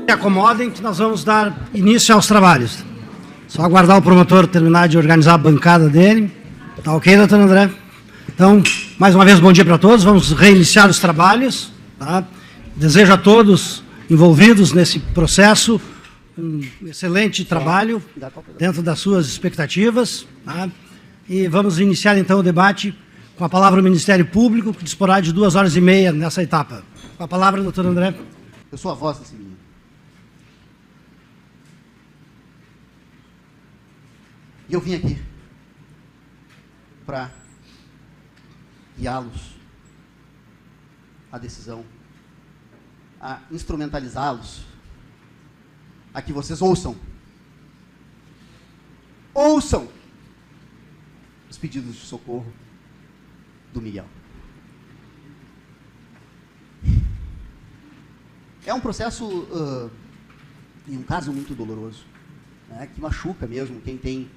Se acomodem que nós vamos dar início aos trabalhos. Só aguardar o promotor terminar de organizar a bancada dele. Tá ok, doutor André? Então, mais uma vez, bom dia para todos. Vamos reiniciar os trabalhos. Tá? Desejo a todos envolvidos nesse processo um excelente trabalho dentro das suas expectativas. Tá? E vamos iniciar, então, o debate com a palavra do Ministério Público, que disporá de 2h30 nessa etapa. Com a palavra, doutor André. Eu sou a voz desse menino. E eu vim aqui para guiá-los à decisão, a instrumentalizá-los, a que vocês ouçam os pedidos de socorro do Miguel. É um processo, e um caso muito doloroso, né, que machuca mesmo quem tem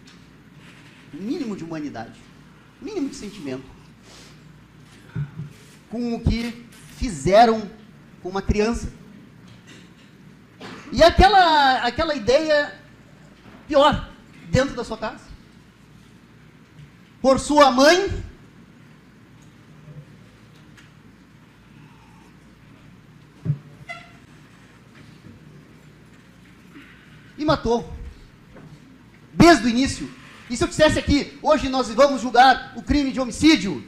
um mínimo de humanidade, um mínimo de sentimento, com o que fizeram com uma criança. E aquela ideia pior, dentro da sua casa, por sua mãe, e matou, desde o início. E se eu dissesse aqui, hoje nós vamos julgar o crime de homicídio,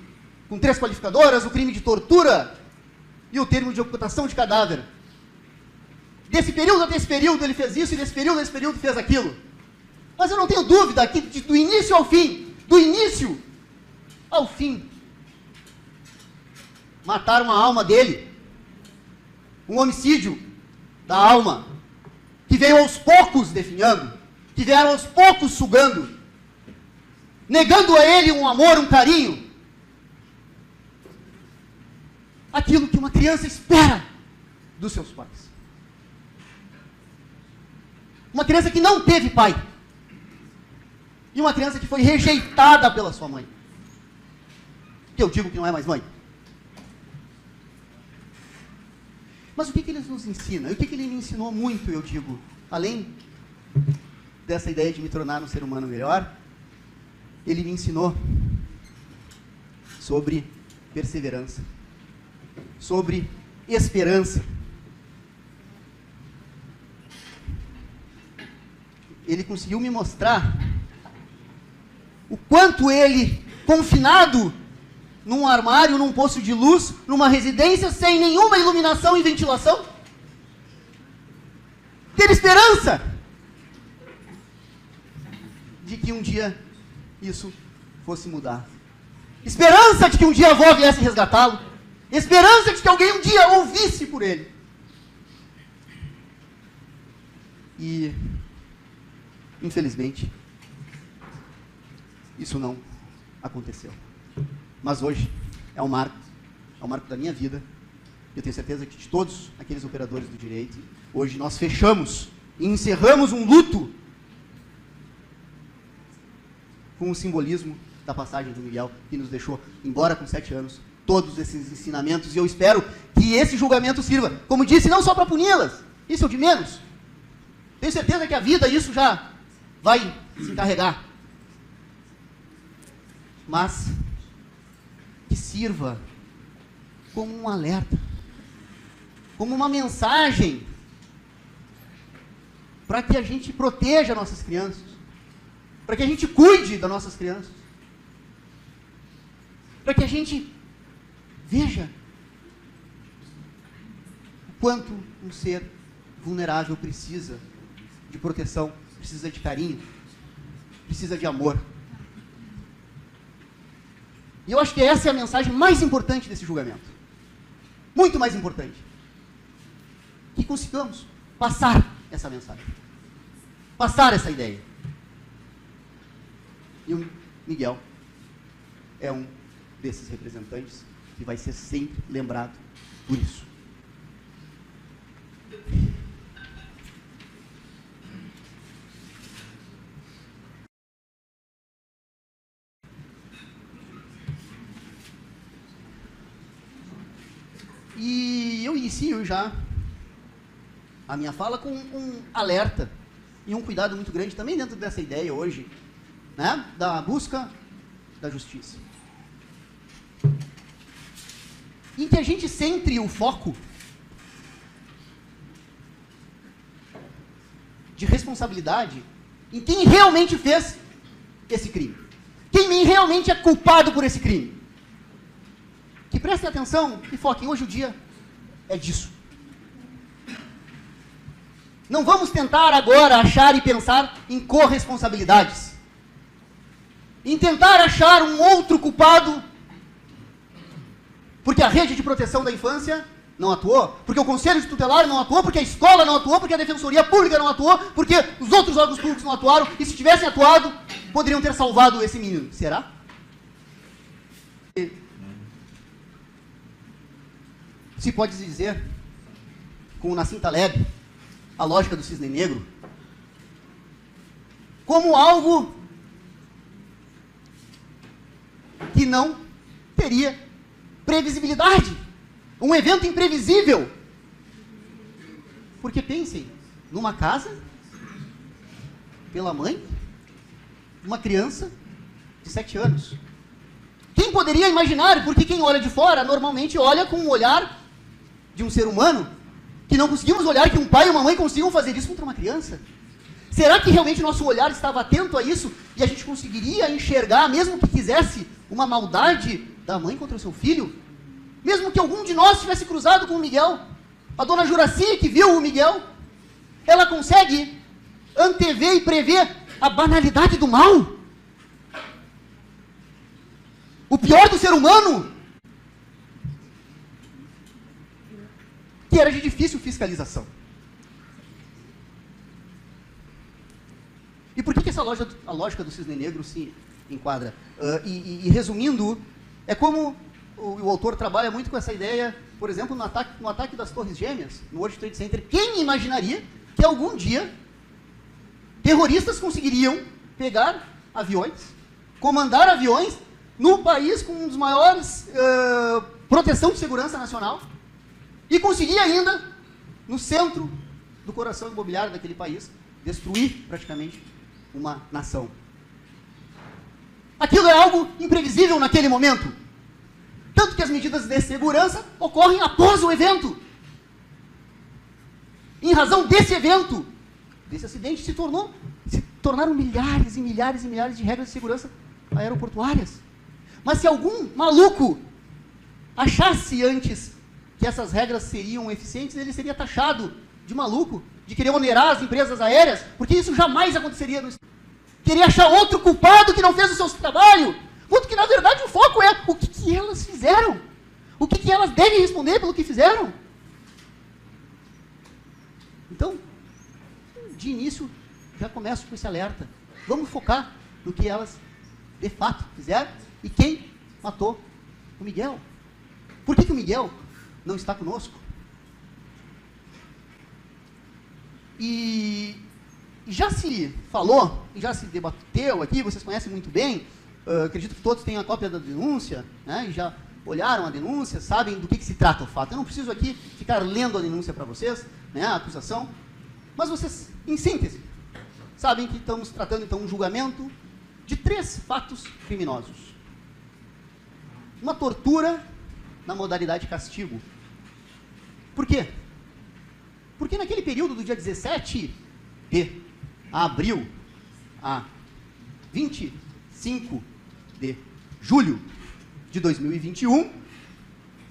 com 3 qualificadoras, o crime de tortura e o termo de ocultação de cadáver. Desse período até esse período ele fez isso, e desse período a esse período fez aquilo. Mas eu não tenho dúvida que do início ao fim, mataram a alma dele. Um homicídio da alma, que veio aos poucos definhando, que vieram aos poucos sugando, negando a ele um amor, um carinho, aquilo que uma criança espera dos seus pais. Uma criança que não teve pai, e uma criança que foi rejeitada pela sua mãe, que eu digo que não é mais mãe. Mas o que ele nos ensina? E o que ele me ensinou muito, eu digo, além dessa ideia de me tornar um ser humano melhor, ele me ensinou sobre perseverança, sobre esperança. Ele conseguiu me mostrar o quanto ele, confinado num armário, num poço de luz, numa residência sem nenhuma iluminação e ventilação, ter esperança de que um dia isso fosse mudar. Esperança de que um dia a avó viesse resgatá-lo. Esperança de que alguém um dia ouvisse por ele. E, infelizmente, isso não aconteceu. Mas hoje é um marco da minha vida. Eu tenho certeza que de todos aqueles operadores do direito, hoje nós fechamos e encerramos um luto com o simbolismo da passagem do Miguel, que nos deixou, embora com 7 anos, todos esses ensinamentos, e eu espero que esse julgamento sirva, como disse, não só para puni-las, isso é o de menos. Tenho certeza que a vida isso já vai se encarregar. Mas que sirva como um alerta, como uma mensagem para que a gente proteja nossas crianças, para que a gente cuide das nossas crianças, para que a gente veja o quanto um ser vulnerável precisa de proteção, precisa de carinho, precisa de amor. E eu acho que essa é a mensagem mais importante desse julgamento. Muito mais importante. Que consigamos passar essa mensagem. Passar essa ideia. E o Miguel é um desses representantes que vai ser sempre lembrado por isso. E eu inicio já a minha fala com um alerta e um cuidado muito grande também dentro dessa ideia hoje, né, da busca da justiça. Em que a gente centre o foco de responsabilidade em quem realmente fez esse crime. Quem realmente é culpado por esse crime. Que prestem atenção e foquem. Hoje o dia é disso. Não vamos tentar agora achar e pensar em corresponsabilidades. Em tentar achar um outro culpado, porque a rede de proteção da infância não atuou, porque o conselho de tutelar não atuou, porque a escola não atuou, porque a defensoria pública não atuou, porque os outros órgãos públicos não atuaram, e se tivessem atuado, poderiam ter salvado esse menino. Será? Se pode dizer, com o Nassim Taleb, a lógica do cisne negro, como algo que não teria previsibilidade. Um evento imprevisível. Porque pensem, numa casa, pela mãe, uma criança de 7 anos. Quem poderia imaginar? Porque quem olha de fora, normalmente olha com um olhar de um ser humano, que não conseguimos olhar que um pai e uma mãe consigam fazer isso contra uma criança. Será que realmente nosso olhar estava atento a isso e a gente conseguiria enxergar, mesmo que quisesse, uma maldade da mãe contra o seu filho? Mesmo que algum de nós tivesse cruzado com o Miguel, a dona Juraci que viu o Miguel, ela consegue antever e prever a banalidade do mal? O pior do ser humano? Que era de difícil fiscalização. E por que essa a lógica do cisne negro se enquadra? Resumindo, é como o autor trabalha muito com essa ideia, por exemplo, no ataque das Torres Gêmeas, no World Trade Center. Quem imaginaria que algum dia terroristas conseguiriam pegar aviões, comandar aviões no país com um dos maiores proteção de segurança nacional e conseguir ainda, no centro do coração imobiliário daquele país, destruir praticamente uma nação. Aquilo é algo imprevisível naquele momento. Tanto que as medidas de segurança ocorrem após o evento. Em razão desse evento, desse acidente, se tornaram milhares e milhares e milhares de regras de segurança aeroportuárias. Mas se algum maluco achasse antes que essas regras seriam eficientes, ele seria taxado de maluco, de querer onerar as empresas aéreas, porque isso jamais aconteceria no Estado. Querer achar outro culpado que não fez o seu trabalho, quanto que na verdade o foco é o que elas fizeram, o que elas devem responder pelo que fizeram. Então, de início, já começo com esse alerta. Vamos focar no que elas de fato fizeram e quem matou o Miguel. Por que o Miguel não está conosco? E já se falou, e já se debateu aqui, vocês conhecem muito bem, acredito que todos têm a cópia da denúncia, né, e já olharam a denúncia, sabem do que se trata o fato. Eu não preciso aqui ficar lendo a denúncia para vocês, né, a acusação, mas vocês, em síntese, sabem que estamos tratando então um julgamento de 3 fatos criminosos. Uma tortura na modalidade castigo. Por quê? Porque naquele período do dia 17 de abril a 25 de julho de 2021,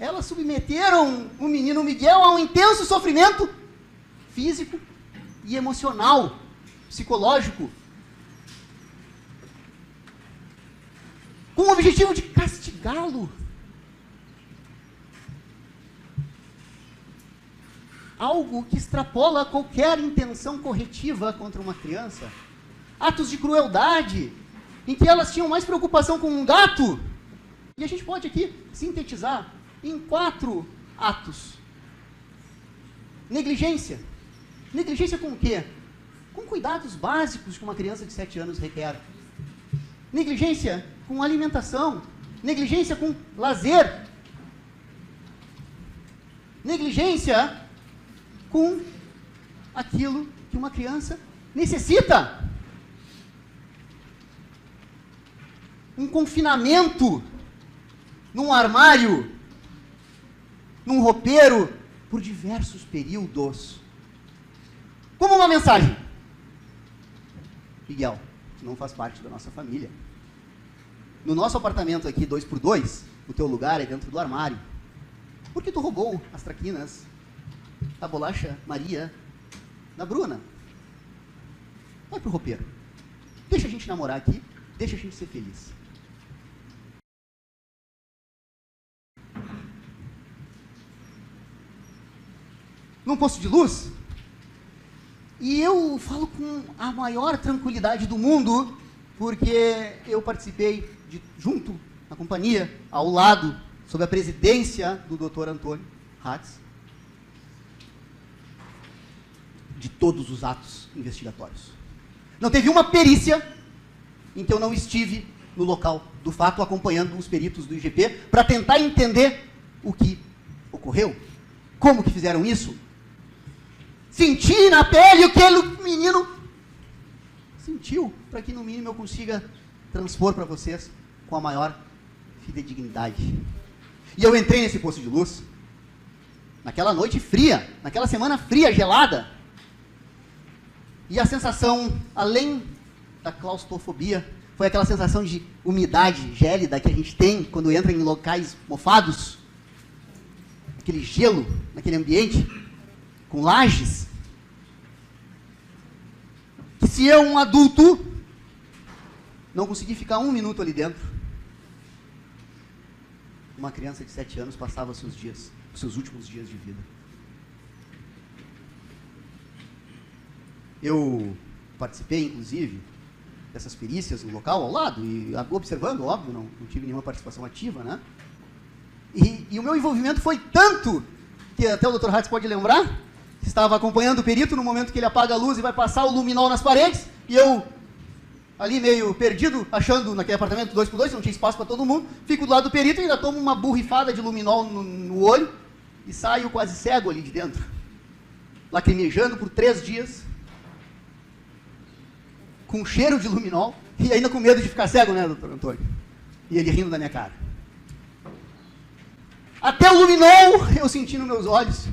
elas submeteram o menino Miguel a um intenso sofrimento físico e emocional, psicológico, com o objetivo de castigá-lo. Algo que extrapola qualquer intenção corretiva contra uma criança. Atos de crueldade, em que elas tinham mais preocupação com um gato. E a gente pode aqui sintetizar em 4 atos. Negligência. Negligência com o quê? Com cuidados básicos que uma criança de 7 anos requer. Negligência com alimentação. Negligência com lazer. Negligência com aquilo que uma criança necessita. Um confinamento num armário, num roupeiro, por diversos períodos. Como uma mensagem. Miguel, tu não faz parte da nossa família. No nosso apartamento aqui, 2x2, o teu lugar é dentro do armário. Por que tu roubou as traquinas, a bolacha Maria, da Bruna? Vai pro roupeiro. Deixa a gente namorar aqui, deixa a gente ser feliz. Num posto de luz, e eu falo com a maior tranquilidade do mundo, porque eu participei junto, na companhia, ao lado, sob a presidência do Dr. Antônio Hatz, de todos os atos investigatórios. Não teve uma perícia em que eu não estive no local do fato, acompanhando os peritos do IGP, para tentar entender o que ocorreu, como que fizeram isso. Senti na pele o que o menino sentiu, para que no mínimo eu consiga transpor para vocês com a maior fidedignidade. E eu entrei nesse posto de luz, naquela noite fria, naquela semana fria, gelada, e a sensação, além da claustrofobia, foi aquela sensação de umidade gélida que a gente tem quando entra em locais mofados, aquele gelo naquele ambiente, com lajes, que se eu, um adulto, não conseguir ficar 1 minuto ali dentro, uma criança de 7 anos passava os seus últimos dias de vida. Eu participei, inclusive, dessas perícias no local, ao lado, e observando, óbvio, não tive nenhuma participação ativa, né? E o meu envolvimento foi tanto, que até o Dr. Hatz pode lembrar, estava acompanhando o perito no momento que ele apaga a luz e vai passar o luminol nas paredes, e eu, ali meio perdido, achando naquele apartamento 2x2, não tinha espaço para todo mundo, fico do lado do perito e ainda tomo uma borrifada de luminol no olho, e saio quase cego ali de dentro, lacrimejando por 3 dias, com cheiro de luminol, e ainda com medo de ficar cego, né, doutor Antônio? E ele rindo da minha cara. Até o luminol eu senti nos meus olhos,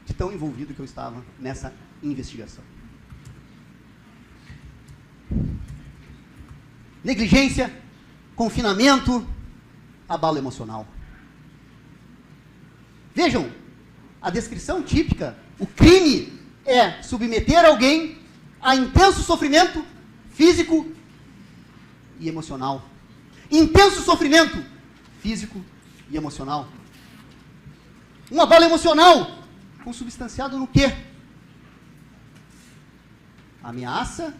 de tão envolvido que eu estava nessa investigação. Negligência, confinamento, abalo emocional. Vejam, a descrição típica, o crime é submeter alguém a intenso sofrimento físico e emocional. Intenso sofrimento físico e emocional. Um abalo emocional consubstanciado no quê? Ameaça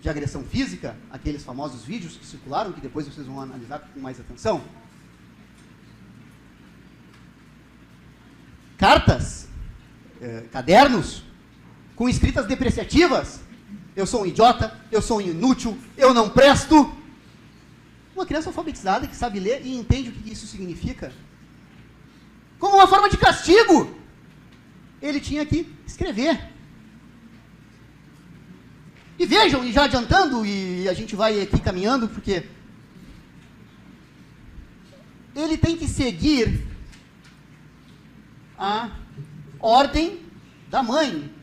de agressão física, aqueles famosos vídeos que circularam, que depois vocês vão analisar com mais atenção. Cartas, cadernos, com escritas depreciativas. Eu sou um idiota, eu sou um inútil, eu não presto. Uma criança alfabetizada que sabe ler e entende o que isso significa. Como uma forma de castigo, ele tinha que escrever. E vejam, e já adiantando, e a gente vai aqui caminhando, porque ele tem que seguir a ordem da mãe.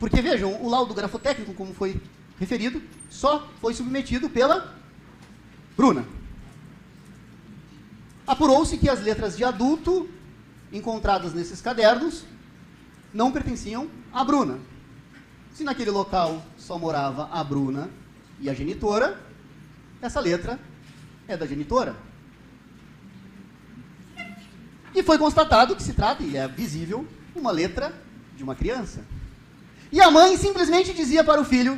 Porque vejam, o laudo grafotécnico, como foi referido, só foi submetido pela Bruna. Apurou-se que as letras de adulto encontradas nesses cadernos não pertenciam à Bruna. Se naquele local só morava a Bruna e a genitora, essa letra é da genitora. E foi constatado que se trata, e é visível, uma letra de uma criança. E a mãe simplesmente dizia para o filho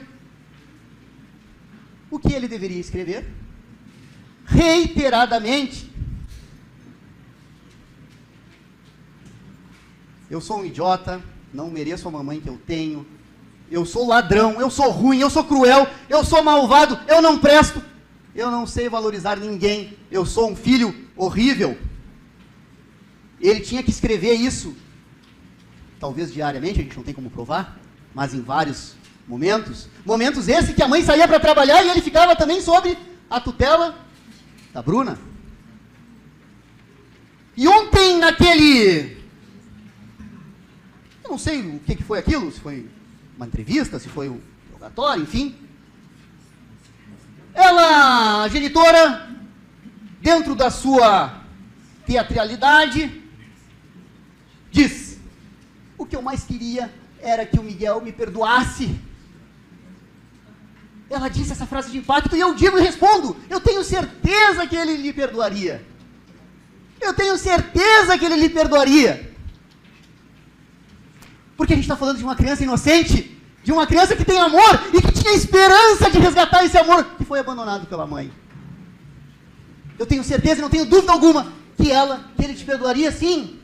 o que ele deveria escrever, reiteradamente. Eu sou um idiota, não mereço a mamãe que eu tenho, eu sou ladrão, eu sou ruim, eu sou cruel, eu sou malvado, eu não presto, eu não sei valorizar ninguém, eu sou um filho horrível. Ele tinha que escrever isso talvez diariamente, a gente não tem como provar, mas em vários momentos. Momentos esses que a mãe saía para trabalhar e ele ficava também sob a tutela da Bruna. E ontem naquele... eu não sei o que foi aquilo, se foi uma entrevista, se foi um interrogatório, enfim. Ela, a genitora, dentro da sua teatralidade, diz: o que eu mais queria era que o Miguel me perdoasse. Ela disse essa frase de impacto e eu digo e respondo: eu tenho certeza que ele lhe perdoaria. Eu tenho certeza que ele lhe perdoaria. Porque a gente está falando de uma criança inocente, de uma criança que tem amor e que tinha esperança de resgatar esse amor que foi abandonado pela mãe. Eu tenho certeza, não tenho dúvida alguma, que ele te perdoaria sim.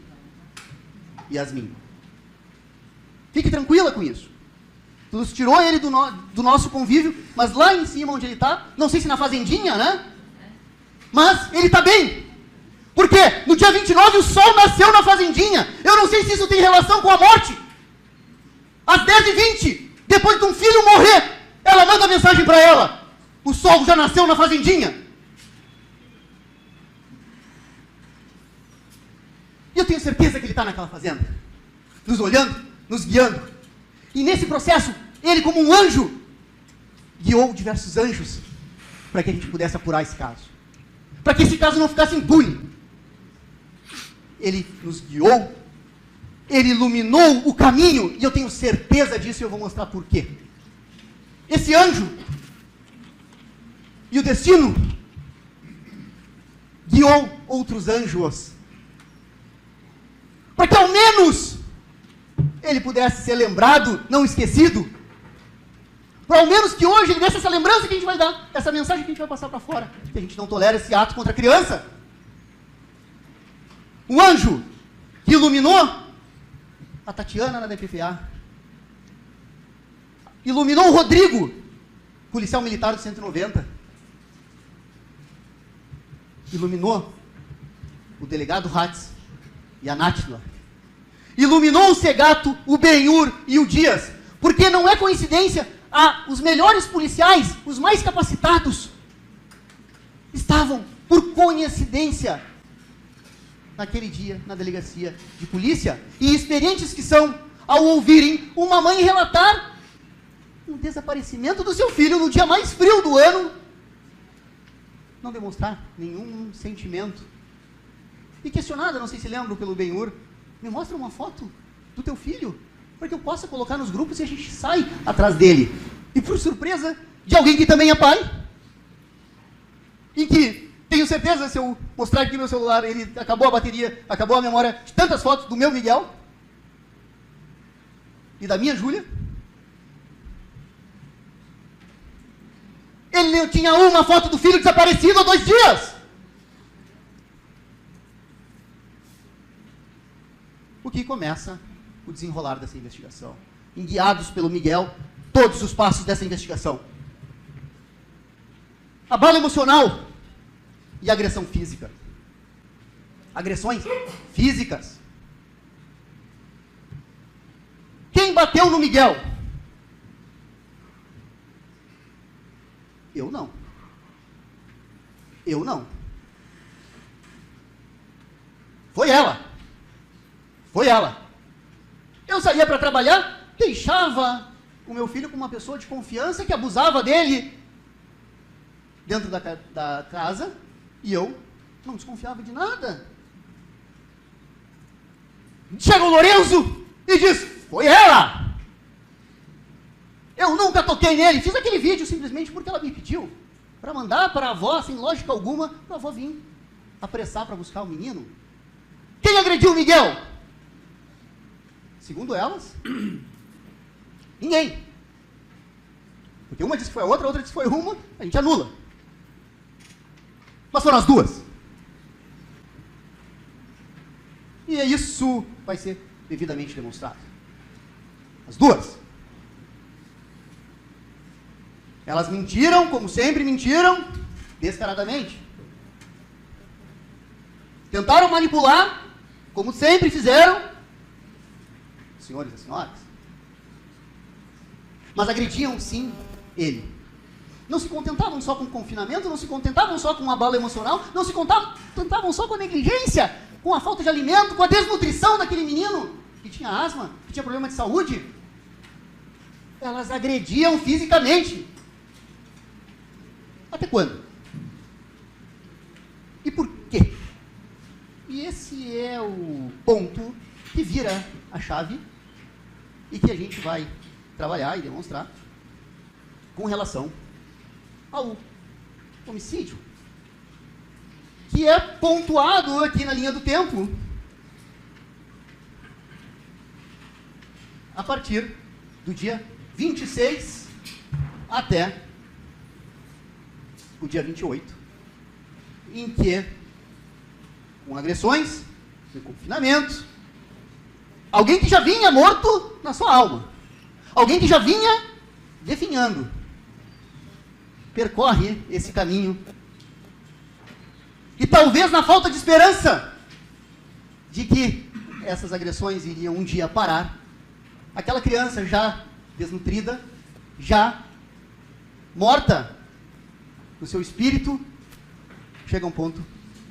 Yasmin, fique tranquila com isso. Tu tirou ele do nosso convívio, mas lá em cima onde ele está, não sei se na fazendinha, né? Mas ele está bem. Por quê? No dia 29 o sol nasceu na fazendinha. Eu não sei se isso tem relação com a morte. Às 10h20, depois de um filho morrer, ela manda mensagem para ela: o sol já nasceu na fazendinha. E eu tenho certeza que ele está naquela fazenda, nos olhando, nos guiando. E nesse processo, ele como um anjo, guiou diversos anjos para que a gente pudesse apurar esse caso. Para que esse caso não ficasse impune. Ele nos guiou, ele iluminou o caminho, e eu tenho certeza disso e eu vou mostrar por quê. Esse anjo e o destino guiou outros anjos, para que ao menos ele pudesse ser lembrado, não esquecido. Para ao menos que hoje ele desse essa lembrança que a gente vai dar, essa mensagem que a gente vai passar para fora, que a gente não tolera esse ato contra a criança. Um anjo que iluminou a Tatiana na DPPA, iluminou o Rodrigo, policial militar do 190, iluminou o delegado Hatz e a Nátila, iluminou o Segato, o Benhur e o Dias, porque não é coincidência, os melhores policiais, os mais capacitados, estavam, por coincidência, naquele dia, na delegacia de polícia, e experientes que são, ao ouvirem uma mãe relatar o desaparecimento do seu filho no dia mais frio do ano, não demonstrar nenhum sentimento. E questionada, não sei se lembram, pelo Benhur: me mostra uma foto do teu filho, para que eu possa colocar nos grupos e a gente sai atrás dele. E por surpresa de alguém que também é pai, em que tenho certeza, se eu mostrar aqui meu celular, ele acabou a bateria, acabou a memória de tantas fotos do meu Miguel e da minha Júlia. Ele tinha uma foto do filho desaparecido há 2 dias. O que começa o desenrolar dessa investigação. Guiados pelo Miguel, todos os passos dessa investigação. Abalo emocional e agressão física. Agressões físicas. Quem bateu no Miguel? Eu não. Eu não. Foi ela. Foi ela. Eu saía para trabalhar, deixava o meu filho com uma pessoa de confiança que abusava dele dentro da casa, e eu não desconfiava de nada. Chega o Lorenzo e diz: foi ela! Eu nunca toquei nele, fiz aquele vídeo simplesmente porque ela me pediu, para mandar para a avó, sem lógica alguma, para a avó vir apressar para buscar o menino. Quem agrediu o Miguel? Segundo elas, ninguém. Porque uma disse que foi a outra disse que foi uma, a gente anula. Mas foram as duas. E isso vai ser devidamente demonstrado. As duas. Elas mentiram, como sempre mentiram, descaradamente. Tentaram manipular, como sempre fizeram, senhores e as senhoras. Mas agrediam, sim, ele. Não se contentavam só com o confinamento, não se contentavam só com um abalo emocional, não se contentavam só com a negligência, com a falta de alimento, com a desnutrição daquele menino que tinha asma, que tinha problema de saúde. Elas agrediam fisicamente. Até quando? E por quê? E esse é o ponto que vira a chave e que a gente vai trabalhar e demonstrar com relação ao homicídio, que é pontuado aqui na linha do tempo a partir do dia 26 até o dia 28, em que, com agressões, com confinamento, alguém que já vinha morto na sua alma, alguém que já vinha definhando, percorre esse caminho e talvez na falta de esperança de que essas agressões iriam um dia parar, aquela criança já desnutrida, já morta no seu espírito, chega a um ponto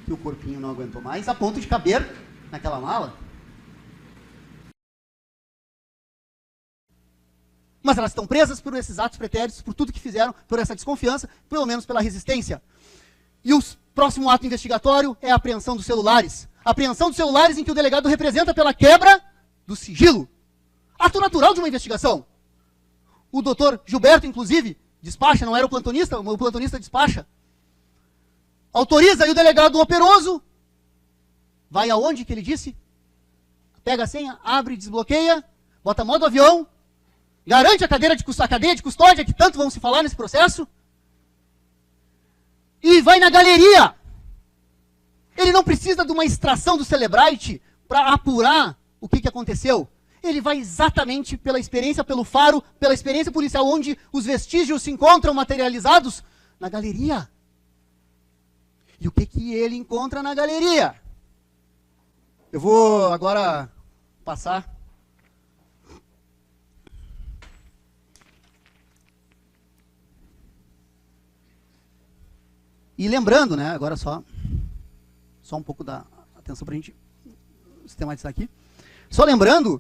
que o corpinho não aguentou mais, a ponto de caber naquela mala. Mas elas estão presas por esses atos pretéritos, por tudo que fizeram, por essa desconfiança, pelo menos pela resistência. E o próximo ato investigatório é a apreensão dos celulares. A apreensão dos celulares em que o delegado representa pela quebra do sigilo. Ato natural de uma investigação. O doutor Gilberto, inclusive, despacha, não era o plantonista despacha. Autoriza e o delegado operoso vai aonde que ele disse? Pega a senha, abre, desbloqueia, bota modo avião, garante a cadeia de custódia, que tanto vão se falar nesse processo, e vai na galeria. Ele não precisa de uma extração do Celebrite para apurar o que aconteceu. Ele vai exatamente pela experiência, pelo faro, pela experiência policial, onde os vestígios se encontram materializados, na galeria. E o que ele encontra na galeria? Eu vou agora passar e lembrando, né, agora só um pouco da atenção para a gente sistematizar aqui. Só lembrando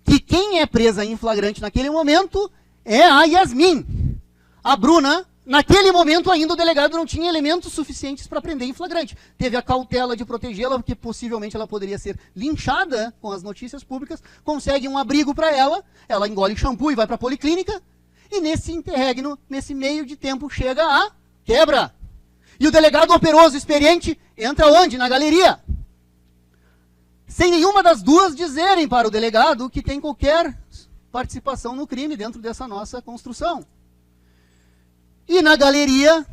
que quem é presa em flagrante naquele momento é a Yasmin. A Bruna, naquele momento ainda o delegado não tinha elementos suficientes para prender em flagrante. Teve a cautela de protegê-la, porque possivelmente ela poderia ser linchada com as notícias públicas, consegue um abrigo para ela engole shampoo e vai para a policlínica, e nesse interregno, nesse meio de tempo, chega a quebra. E o delegado operoso, experiente, entra onde? Na galeria. Sem nenhuma das duas dizerem para o delegado que tem qualquer participação no crime dentro dessa nossa construção. E na galeria,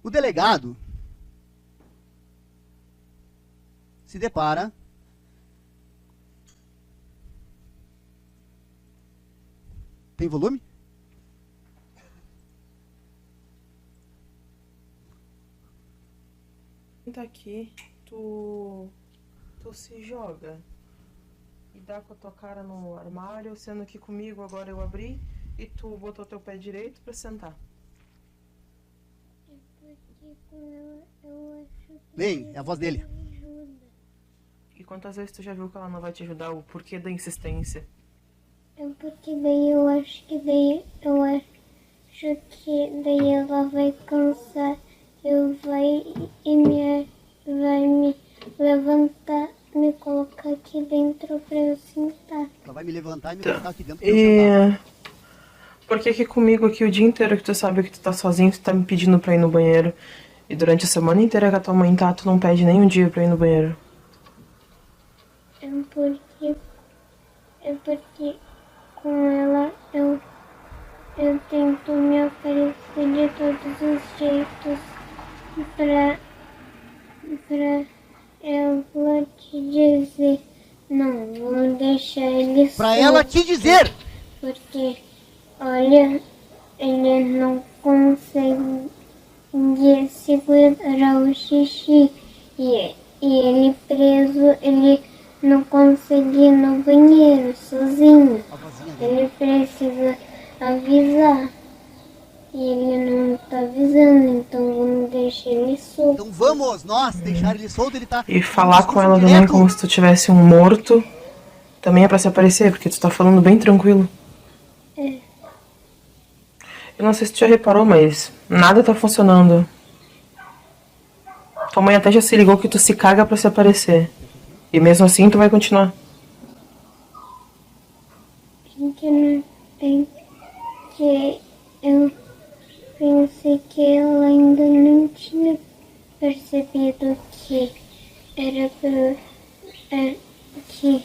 o delegado se depara tem volume? Aqui, tu se joga e dá com a tua cara no armário, sendo que comigo agora eu abri e tu botou teu pé direito pra sentar. É porque com ela eu acho que Bem, é a voz dele. ajuda. E quantas vezes tu já viu que ela não vai te ajudar? O porquê da insistência? É porque daí eu acho que daí ela vai cansar. Vai me levantar, me colocar aqui dentro pra eu sentar. Ela vai me levantar e me colocar aqui dentro pra eu sentar. Por que comigo aqui o dia inteiro que tu sabe que tu tá sozinho, tu tá me pedindo pra ir no banheiro? E durante a semana inteira que a tua mãe tá, tu não pede nem um dia pra ir no banheiro? É porque com ela eu tento me oferecer de todos os jeitos pra ela te dizer, não vou deixar ele Pra ela te dizer! Porque, olha, ele não consegue segurar o xixi. E ele preso, ele não consegue ir no banheiro sozinho. A vozinha dele. Ele precisa avisar. E ele não tá avisando, então vamos deixar ele solto. Então vamos, nós, deixar ele solto, ele tá... E falar com ela também direto. como se tu tivesse um morto também é pra se aparecer, porque tu tá falando bem tranquilo. É. Eu não sei se tu já reparou, mas nada tá funcionando. Tua mãe até já se ligou que tu se caga pra se aparecer. E mesmo assim tu vai continuar. Gente, não tem que... Eu pensei que ela ainda não tinha percebido que era que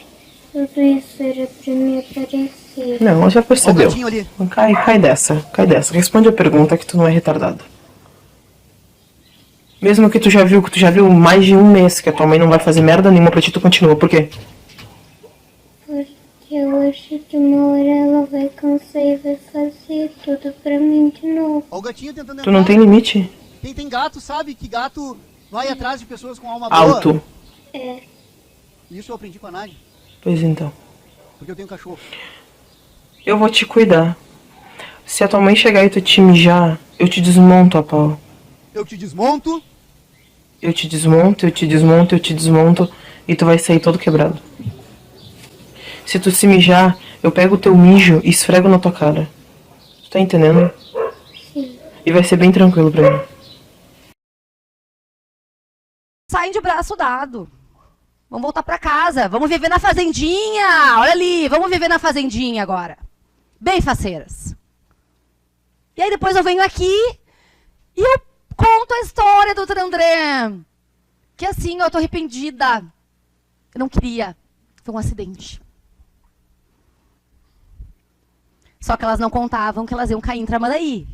tudo isso era pra me aparecer. Não, ela já Olha o percebeu. gatinho ali. Cai dessa, cai dessa. Responde a pergunta que tu não é retardado. Mesmo que tu já viu mais de um mês que a tua mãe não vai fazer merda nenhuma pra ti, tu continua. Por quê? Porque eu acho que uma hora ela vai cansar e vai fazer tudo pra mim de novo. Olha o gatinho tentando Tu não tem limite? Tem gato, sabe? Que gato vai atrás de pessoas com alma boa. Alto. É, Isso eu aprendi com a Nádia, Pois então. porque eu tenho cachorro. Eu vou te cuidar. Se a tua mãe chegar e tu te mijar, eu te desmonto a pau. Eu te desmonto. Eu te desmonto, eu te desmonto, eu te desmonto e tu vai sair todo quebrado. Se tu se mijar, eu pego o teu mijo e esfrego na tua cara. Tu tá entendendo? sim. E vai ser bem tranquilo pra mim. Saem de braço dado. Vamos voltar pra casa. Vamos viver na fazendinha. Olha ali, vamos viver na fazendinha agora. Bem faceiras. E aí depois eu venho aqui e eu conto a história, doutor André. Que assim, eu tô arrependida. Eu não queria. Foi um acidente. Só que elas não contavam que elas iam cair em Tramandaí.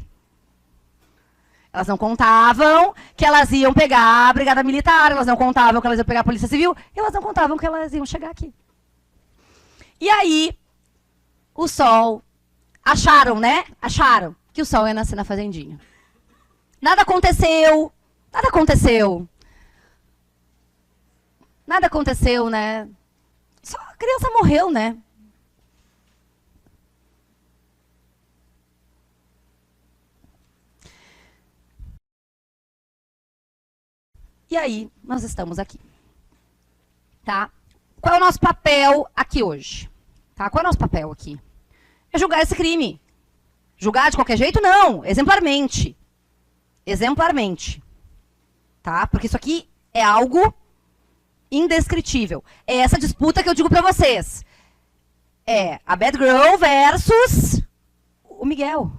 Elas não contavam que elas iam pegar a brigada militar, elas não contavam que elas iam pegar a polícia civil, e elas não contavam que elas iam chegar aqui. E aí, o sol, acharam, né? Acharam que o sol ia nascer na fazendinha. Nada aconteceu, nada aconteceu. Nada aconteceu, né? Só a criança morreu, né? E aí, nós estamos aqui. Tá? Qual é o nosso papel aqui hoje? Tá? Qual é o nosso papel aqui? É julgar esse crime. Julgar de qualquer jeito? Não. Exemplarmente. Exemplarmente. Tá? Porque isso aqui é algo indescritível. É essa disputa que eu digo pra vocês. É a Bad Girl versus o Miguel.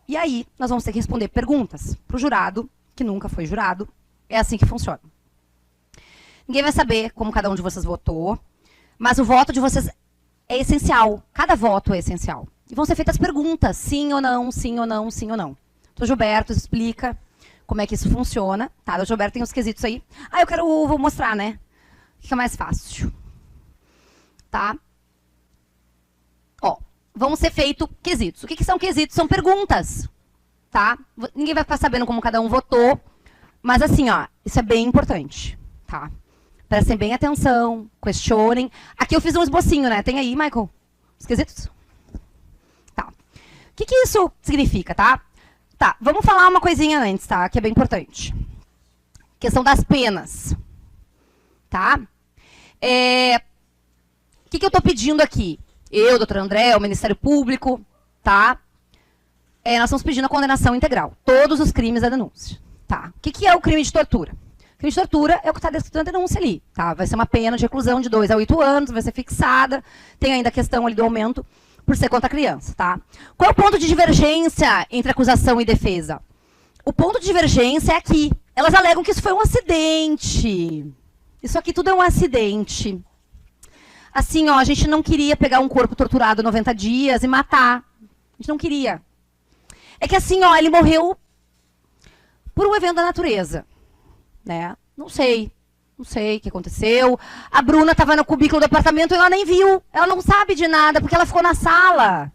E aí, nós vamos ter que responder perguntas pro jurado, que nunca foi jurado. É assim que funciona. Ninguém vai saber como cada um de vocês votou, mas o voto de vocês é essencial. Cada voto é essencial. E vão ser feitas perguntas, sim ou não, sim ou não, sim ou não. Então, o Gilberto explica como é que isso funciona. Tá, o Gilberto tem os quesitos aí. Ah, vou mostrar, né? O que é mais fácil. Tá? Ó. Vão ser feitos quesitos. O que são quesitos? São perguntas, tá? Ninguém vai ficar sabendo como cada um votou, mas assim, ó, isso é bem importante, tá? Prestem bem atenção, questionem. Aqui eu fiz um esbocinho, né? Tem aí, Michael? Os quesitos? Tá. O que isso significa, tá? Tá, vamos falar uma coisinha antes, tá? Que é bem importante. Questão das penas, tá? O que eu tô pedindo aqui? Eu, doutor André, o Ministério Público, tá? Nós estamos pedindo a condenação integral. Todos os crimes da denúncia, tá? O que é o crime de tortura? O crime de tortura é o que está descrito na denúncia ali, tá? Vai ser uma pena de reclusão de 2 a 8 anos, vai ser fixada. Tem ainda a questão ali do aumento por ser contra a criança, tá? Qual é o ponto de divergência entre acusação e defesa? O ponto de divergência é aqui. Elas alegam que isso foi um acidente. Isso aqui tudo é um acidente. Assim, ó, a gente não queria pegar um corpo torturado 90 dias e matar. A gente não queria. É que assim, ó, ele morreu por um evento da natureza, né? Não sei o que aconteceu. A Bruna estava no cubículo do apartamento e ela nem viu. Ela não sabe de nada porque ela ficou na sala.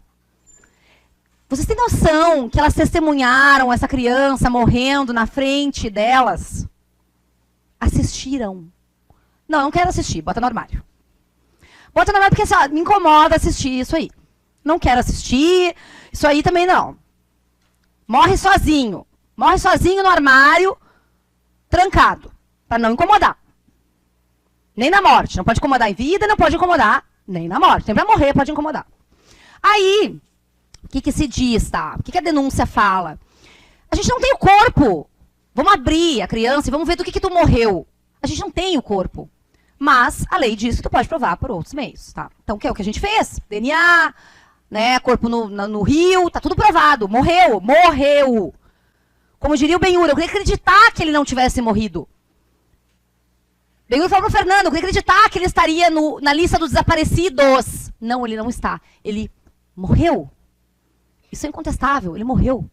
Vocês têm noção que elas testemunharam essa criança morrendo na frente delas? assistiram. Não, eu não quero assistir, bota no armário. Bota no armário porque assim, ó, me incomoda assistir isso aí. Não quero assistir, isso aí também não. Morre sozinho no armário, trancado, para não incomodar. Nem na morte, não pode incomodar em vida, não pode incomodar nem na morte. Sempre vai morrer, pode incomodar. Aí, o que se diz, tá? O que a denúncia fala? A gente não tem o corpo. Vamos abrir a criança e vamos ver do que tu morreu. A gente não tem o corpo. Mas a lei diz que tu pode provar por outros meios, tá? Então, que é o que a gente fez? DNA, né? Corpo no rio, tá tudo provado. Morreu. Como diria o Benhur, eu queria acreditar que ele não tivesse morrido. Benhur falou pro Fernando, eu queria acreditar que ele estaria na lista dos desaparecidos. Não, ele não está. Ele morreu. Isso é incontestável, ele morreu.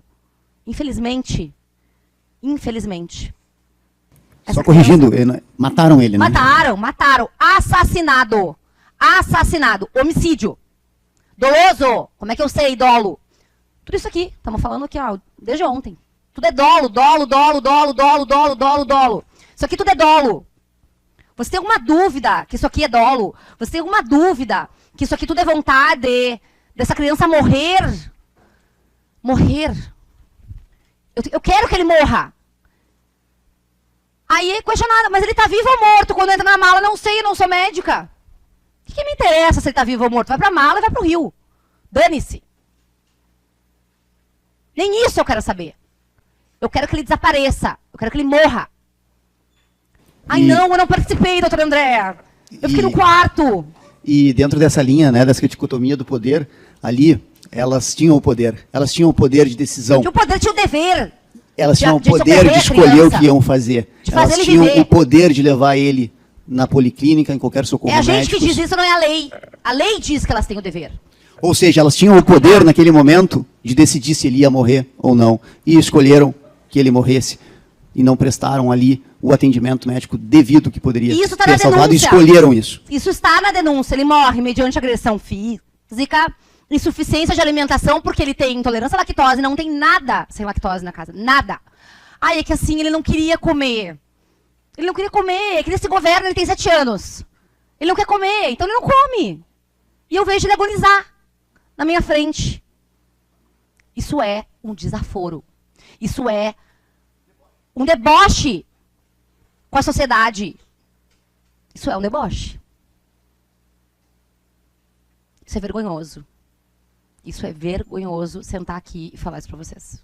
Infelizmente. Só corrigindo, mataram ele, né? Mataram. Assassinado. Homicídio. Doloso. Como é que eu sei, dolo? Tudo isso aqui, estamos falando aqui, ó, desde ontem. Tudo é dolo. Isso aqui tudo é dolo. Você tem alguma dúvida que isso aqui é dolo? Você tem alguma dúvida que isso aqui tudo é vontade dessa criança morrer? Eu quero que ele morra. Aí é questionada, mas ele tá vivo ou morto? Quando entra na mala, não sei, eu não sou médica. O que me interessa se ele tá vivo ou morto? Vai pra mala e vai pro rio. Dane-se. Nem isso eu quero saber. Eu quero que ele desapareça. Eu quero que ele morra. Ai, não, eu não participei, doutor André. Eu fiquei no quarto. E dentro dessa linha, né, dessa dicotomia do poder, ali, elas tinham o poder. Elas tinham o poder de decisão. Tinha o poder, tinha o dever. Elas tinham o poder de escolher o que iam fazer. Elas tinham o poder de levar ele na policlínica, em qualquer socorro médico. É a gente que diz isso, não é a lei. A lei diz que elas têm o dever. Ou seja, elas tinham o poder naquele momento de decidir se ele ia morrer ou não. E escolheram que ele morresse. E não prestaram ali o atendimento médico devido que poderia ter salvado. E escolheram isso. Isso está na denúncia. Ele morre mediante agressão física, insuficiência de alimentação, porque ele tem intolerância à lactose. Não tem nada sem lactose na casa. Nada. Aí é que assim, ele não queria comer. Ele não queria comer. Que nesse governo ele tem 7 anos. Ele não quer comer, então ele não come. E eu vejo ele agonizar na minha frente. Isso é um desaforo. Isso é um deboche com a sociedade. Isso é um deboche. Isso é vergonhoso. Isso é vergonhoso sentar aqui e falar isso para vocês.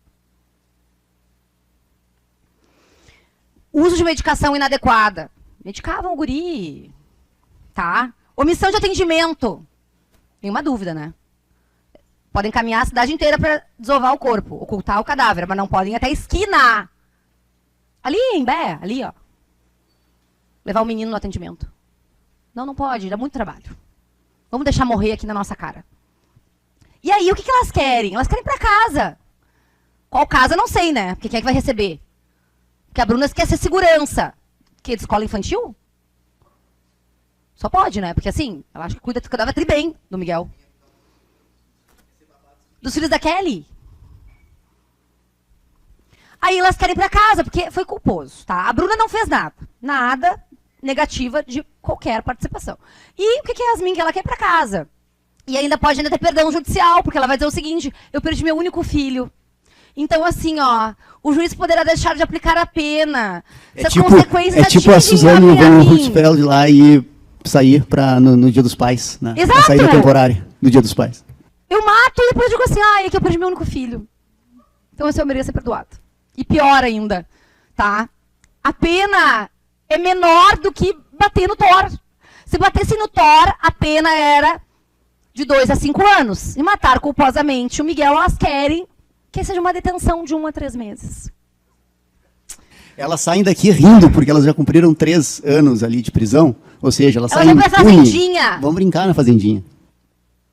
Uso de medicação inadequada. Medicavam o guri. Tá? Omissão de atendimento. Nenhuma dúvida, né? Podem caminhar a cidade inteira para desovar o corpo, ocultar o cadáver, mas não podem ir até a esquina. Ali em Bé, ali, ó. Levar o menino no atendimento. Não, não pode, dá muito trabalho. Vamos deixar morrer aqui na nossa cara. E aí, o que elas querem? Elas querem ir pra casa. Qual casa, não sei, né? Porque quem é que vai receber? Porque a Bruna quer ser segurança. Que de escola infantil? Só pode, né? Porque assim, ela acha que cuidava tri bem do Miguel. Dos filhos da Kelly. Aí elas querem ir pra casa, porque foi culposo, tá? A Bruna não fez nada. Nada negativa de qualquer participação. E o que é a Yasmin? Que ela quer ir pra casa. E ainda pode ter perdão judicial, porque ela vai dizer o seguinte: eu perdi meu único filho. Então, assim, ó, o juiz poderá deixar de aplicar a pena. É tipo a Suzane Van Rutsfeld lá e sair no Dia dos Pais, né? Exato. A saída temporária do Dia dos Pais. Eu mato e depois digo assim, é que eu perdi meu único filho. Então, esse eu mereço ser perdoado. E pior ainda, tá? A pena é menor do que bater no Thor. Se batesse no Thor, a pena era de 2 a 5 anos. E matar culposamente o Miguel, elas querem que seja uma detenção de 1 a 3 meses. Elas saem daqui rindo, porque elas já cumpriram 3 anos ali de prisão. Ou seja, elas saem vão pra fazendinha. Vamos brincar na fazendinha.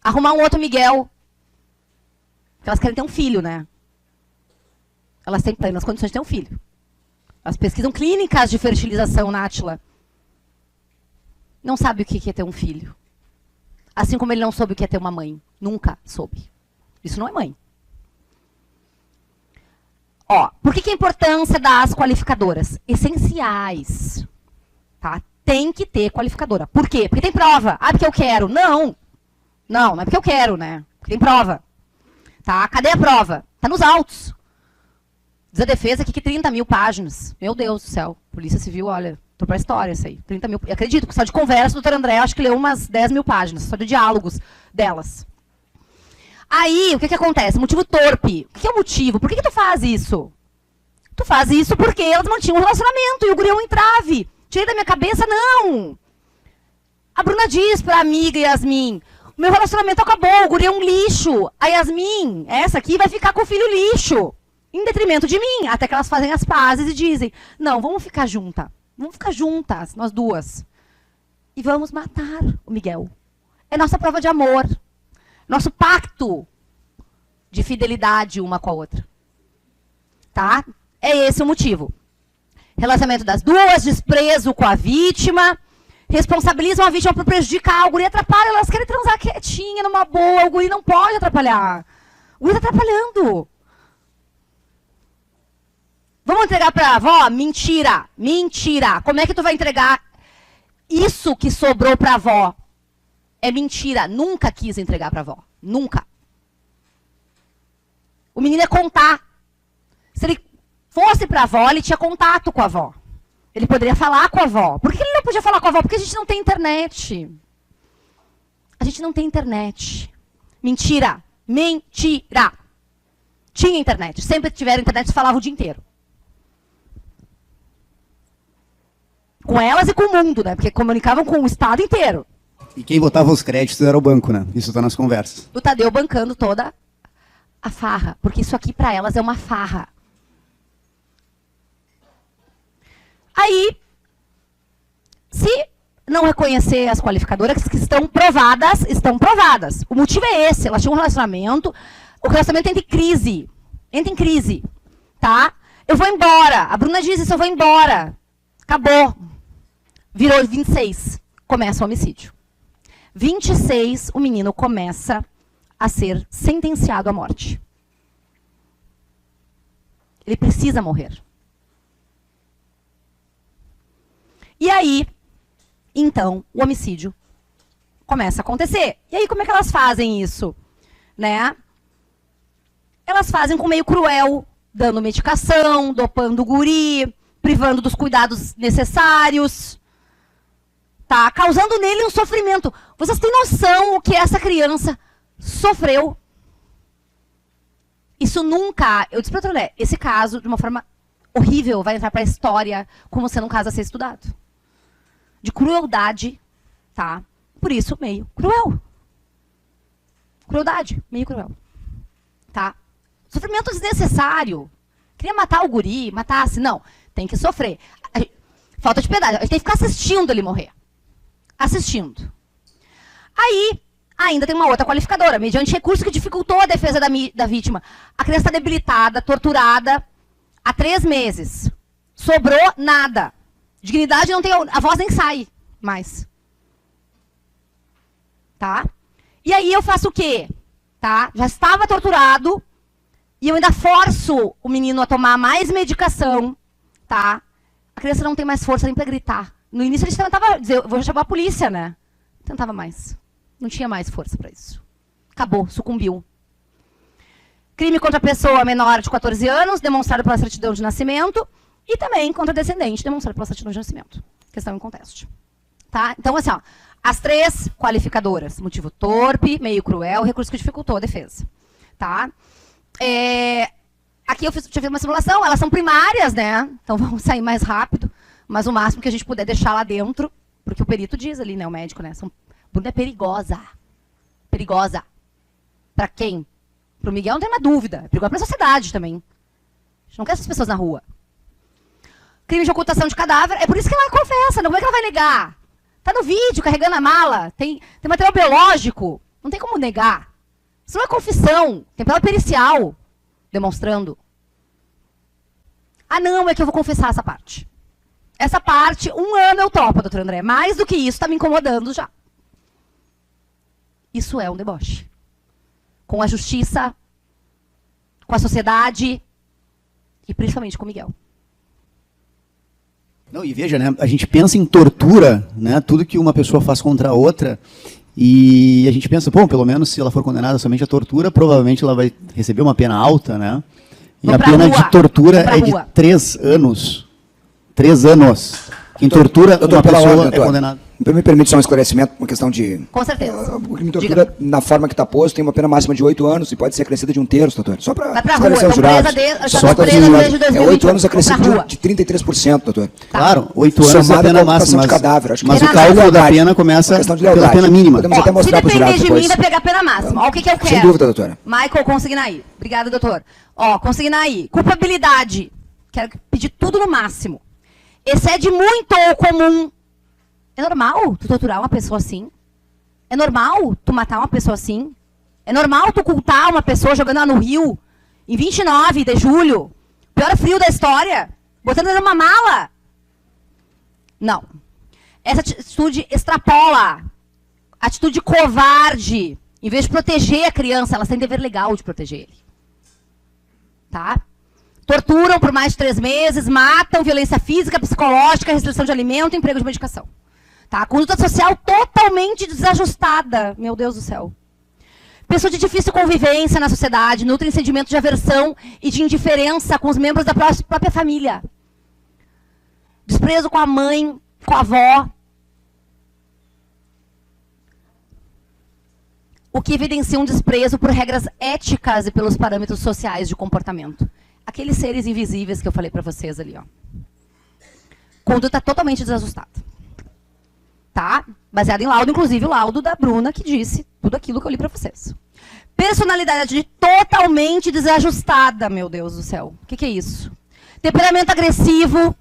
Arrumar um outro Miguel. Porque elas querem ter um filho, né? Elas têm plenas condições de ter um filho. Elas pesquisam clínicas de fertilização na Átila. Não sabe o que é ter um filho. Assim como ele não soube o que é ter uma mãe. Nunca soube. Isso não é mãe. Ó, por que a importância das qualificadoras? Essenciais. tá? Tem que ter qualificadora. Por quê? Porque tem prova. Ah, porque eu quero. Não. Não é porque eu quero, né? Porque tem prova. Tá? Cadê a prova? Tá nos autos. Diz a defesa aqui que 30 mil páginas. Meu Deus do céu. Polícia Civil, olha, tô pra história isso aí. 30 mil. Eu acredito que só de conversa, o doutor André, acho que leu umas 10 mil páginas, só de diálogos delas. Aí, o que acontece? Motivo torpe. O que é o motivo? Por que tu faz isso? Tu faz isso porque elas mantinham um relacionamento e o guri é um entrave. Tirei da minha cabeça? Não. A Bruna diz pra amiga Yasmin, o meu relacionamento acabou, o guri é um lixo. A Yasmin, essa aqui, vai ficar com o filho lixo. Em detrimento de mim. Até que elas fazem as pazes e dizem, não, vamos ficar juntas. Vamos ficar juntas, nós duas. E vamos matar o Miguel. É nossa prova de amor. Nosso pacto de fidelidade uma com a outra. Tá? É esse o motivo. Relacionamento das duas, desprezo com a vítima, responsabilizam a vítima por prejudicar, o guri atrapalha, elas querem transar quietinha, numa boa, o guri não pode atrapalhar. O guri tá atrapalhando. Vamos entregar pra avó? Mentira, mentira. Como é que tu vai entregar isso que sobrou pra avó? É mentira, nunca quis entregar pra avó, nunca. O menino é contar. Se ele fosse pra avó, ele tinha contato com a avó. Ele poderia falar com a avó. Por que ele não podia falar com a avó? Porque a gente não tem internet. A gente não tem internet. Mentira. Mentira. Tinha internet. Sempre que tiveram internet, se falava o dia inteiro. Com elas e com o mundo, né? Porque comunicavam com o estado inteiro. E quem botava os créditos era o banco, né? Isso tá nas conversas. O Tadeu bancando toda a farra. Porque isso aqui pra elas é uma farra. Aí, se não reconhecer as qualificadoras que estão provadas, estão provadas. O motivo é esse, elas tinham um relacionamento, o relacionamento entra em crise, tá? Eu vou embora, a Bruna diz isso, eu vou embora. Acabou. Virou 26, começa o homicídio. 26, o menino começa a ser sentenciado à morte. Ele precisa morrer. E aí, então, o homicídio começa a acontecer. E aí, como é que elas fazem isso? Né? Elas fazem com meio cruel, dando medicação, dopando o guri, privando dos cuidados necessários, tá? Causando nele um sofrimento. Vocês têm noção o que essa criança sofreu? Isso nunca... Eu disse para o André, esse caso, de uma forma horrível, vai entrar para a história como sendo um caso a ser estudado. De crueldade, tá? Por isso, meio cruel. Crueldade, meio cruel. Tá? Sofrimento desnecessário. Queria matar o guri, matasse. Não, tem que sofrer. Falta de piedade. A gente tem que ficar assistindo ele morrer. Assistindo. Aí, ainda tem uma outra qualificadora, mediante recurso que dificultou a defesa da vítima. A criança está debilitada, torturada, há 3 meses. Sobrou nada. Dignidade não tem... A voz nem sai mais. Tá? E aí eu faço o quê? Tá? Já estava torturado e eu ainda forço o menino a tomar mais medicação. Tá? A criança não tem mais força nem para gritar. No início ele tentava dizer, eu vou chamar a polícia, né? Tentava mais. Não tinha mais força para isso. Acabou, sucumbiu. Crime contra a pessoa menor de 14 anos, demonstrado pela certidão de nascimento. E também contra descendente, demonstrado pela certidão de nascimento. Questão em conteste. Tá? Então, assim, ó, as 3 qualificadoras. Motivo torpe, meio cruel, recurso que dificultou a defesa. Tá? Aqui eu tinha feito uma simulação, elas são primárias, né? Então vamos sair mais rápido, mas o máximo que a gente puder deixar lá dentro, porque o perito diz ali, né, o médico, né? Bruna é perigosa. Perigosa. Pra quem? Pro Miguel não tem uma dúvida. É perigosa pra sociedade também. A gente não quer essas pessoas na rua. Crime de ocultação de cadáver, é por isso que ela confessa, não, como é que ela vai negar? Tá no vídeo, carregando a mala, tem material biológico, não tem como negar. Isso não é confissão, tem prova pericial demonstrando. Ah, não, é que eu vou confessar essa parte. Essa parte, 1 ano eu topo, doutor André, mais do que isso, tá me incomodando já. Isso é um deboche. Com a justiça, com a sociedade e principalmente com o Miguel. Não, e veja, né, a gente pensa em tortura, né, tudo que uma pessoa faz contra a outra, e a gente pensa, bom, pelo menos se ela for condenada somente à tortura, provavelmente ela vai receber uma pena alta, né? E a pena de tortura é de 3 anos. 3 anos. Quem tortura uma pessoa é condenado. Me permite só um esclarecimento, uma questão de... Com certeza. O crime de tortura, na forma que está posto, tem uma pena máxima de 8 anos e pode ser acrescida de 1/3, doutor. Só para esclarecer os jurados. Só para é 8 anos acrescido de 33%, doutor. Claro, 8 anos é a pena máxima, mas o cálculo cálculo da pena começa pela pena mínima. Podemos até mostrar para os jurados depois. Se depender de mim, vai pegar a pena máxima. Ó, o que eu quero. Sem dúvida, doutora. Michael, consigna aí. Obrigada, doutor. Ó, consigna aí. Culpabilidade. Quero pedir tudo no máximo. Excede muito o comum. É normal tu torturar uma pessoa assim? É normal tu matar uma pessoa assim? É normal tu ocultar uma pessoa jogando ela no rio em 29 de julho? Pior frio da história? Botando ela numa mala? Não. Essa atitude extrapola. Atitude covarde. Em vez de proteger a criança, elas têm dever legal de proteger ele. Tá? Torturam por mais de 3 meses, matam, violência física, psicológica, restrição de alimento, emprego de medicação. Tá? Conduta social totalmente desajustada, meu Deus do céu. Pessoa de difícil convivência na sociedade, nutrem sentimento de aversão e de indiferença com os membros da própria família. Desprezo com a mãe, com a avó. O que evidencia um desprezo por regras éticas e pelos parâmetros sociais de comportamento. Aqueles seres invisíveis que eu falei para vocês ali, ó. Conduta totalmente desajustada. Tá? Baseado em laudo, inclusive o laudo da Bruna, que disse tudo aquilo que eu li para vocês. Personalidade totalmente desajustada, meu Deus do céu. O que é isso? Temperamento agressivo.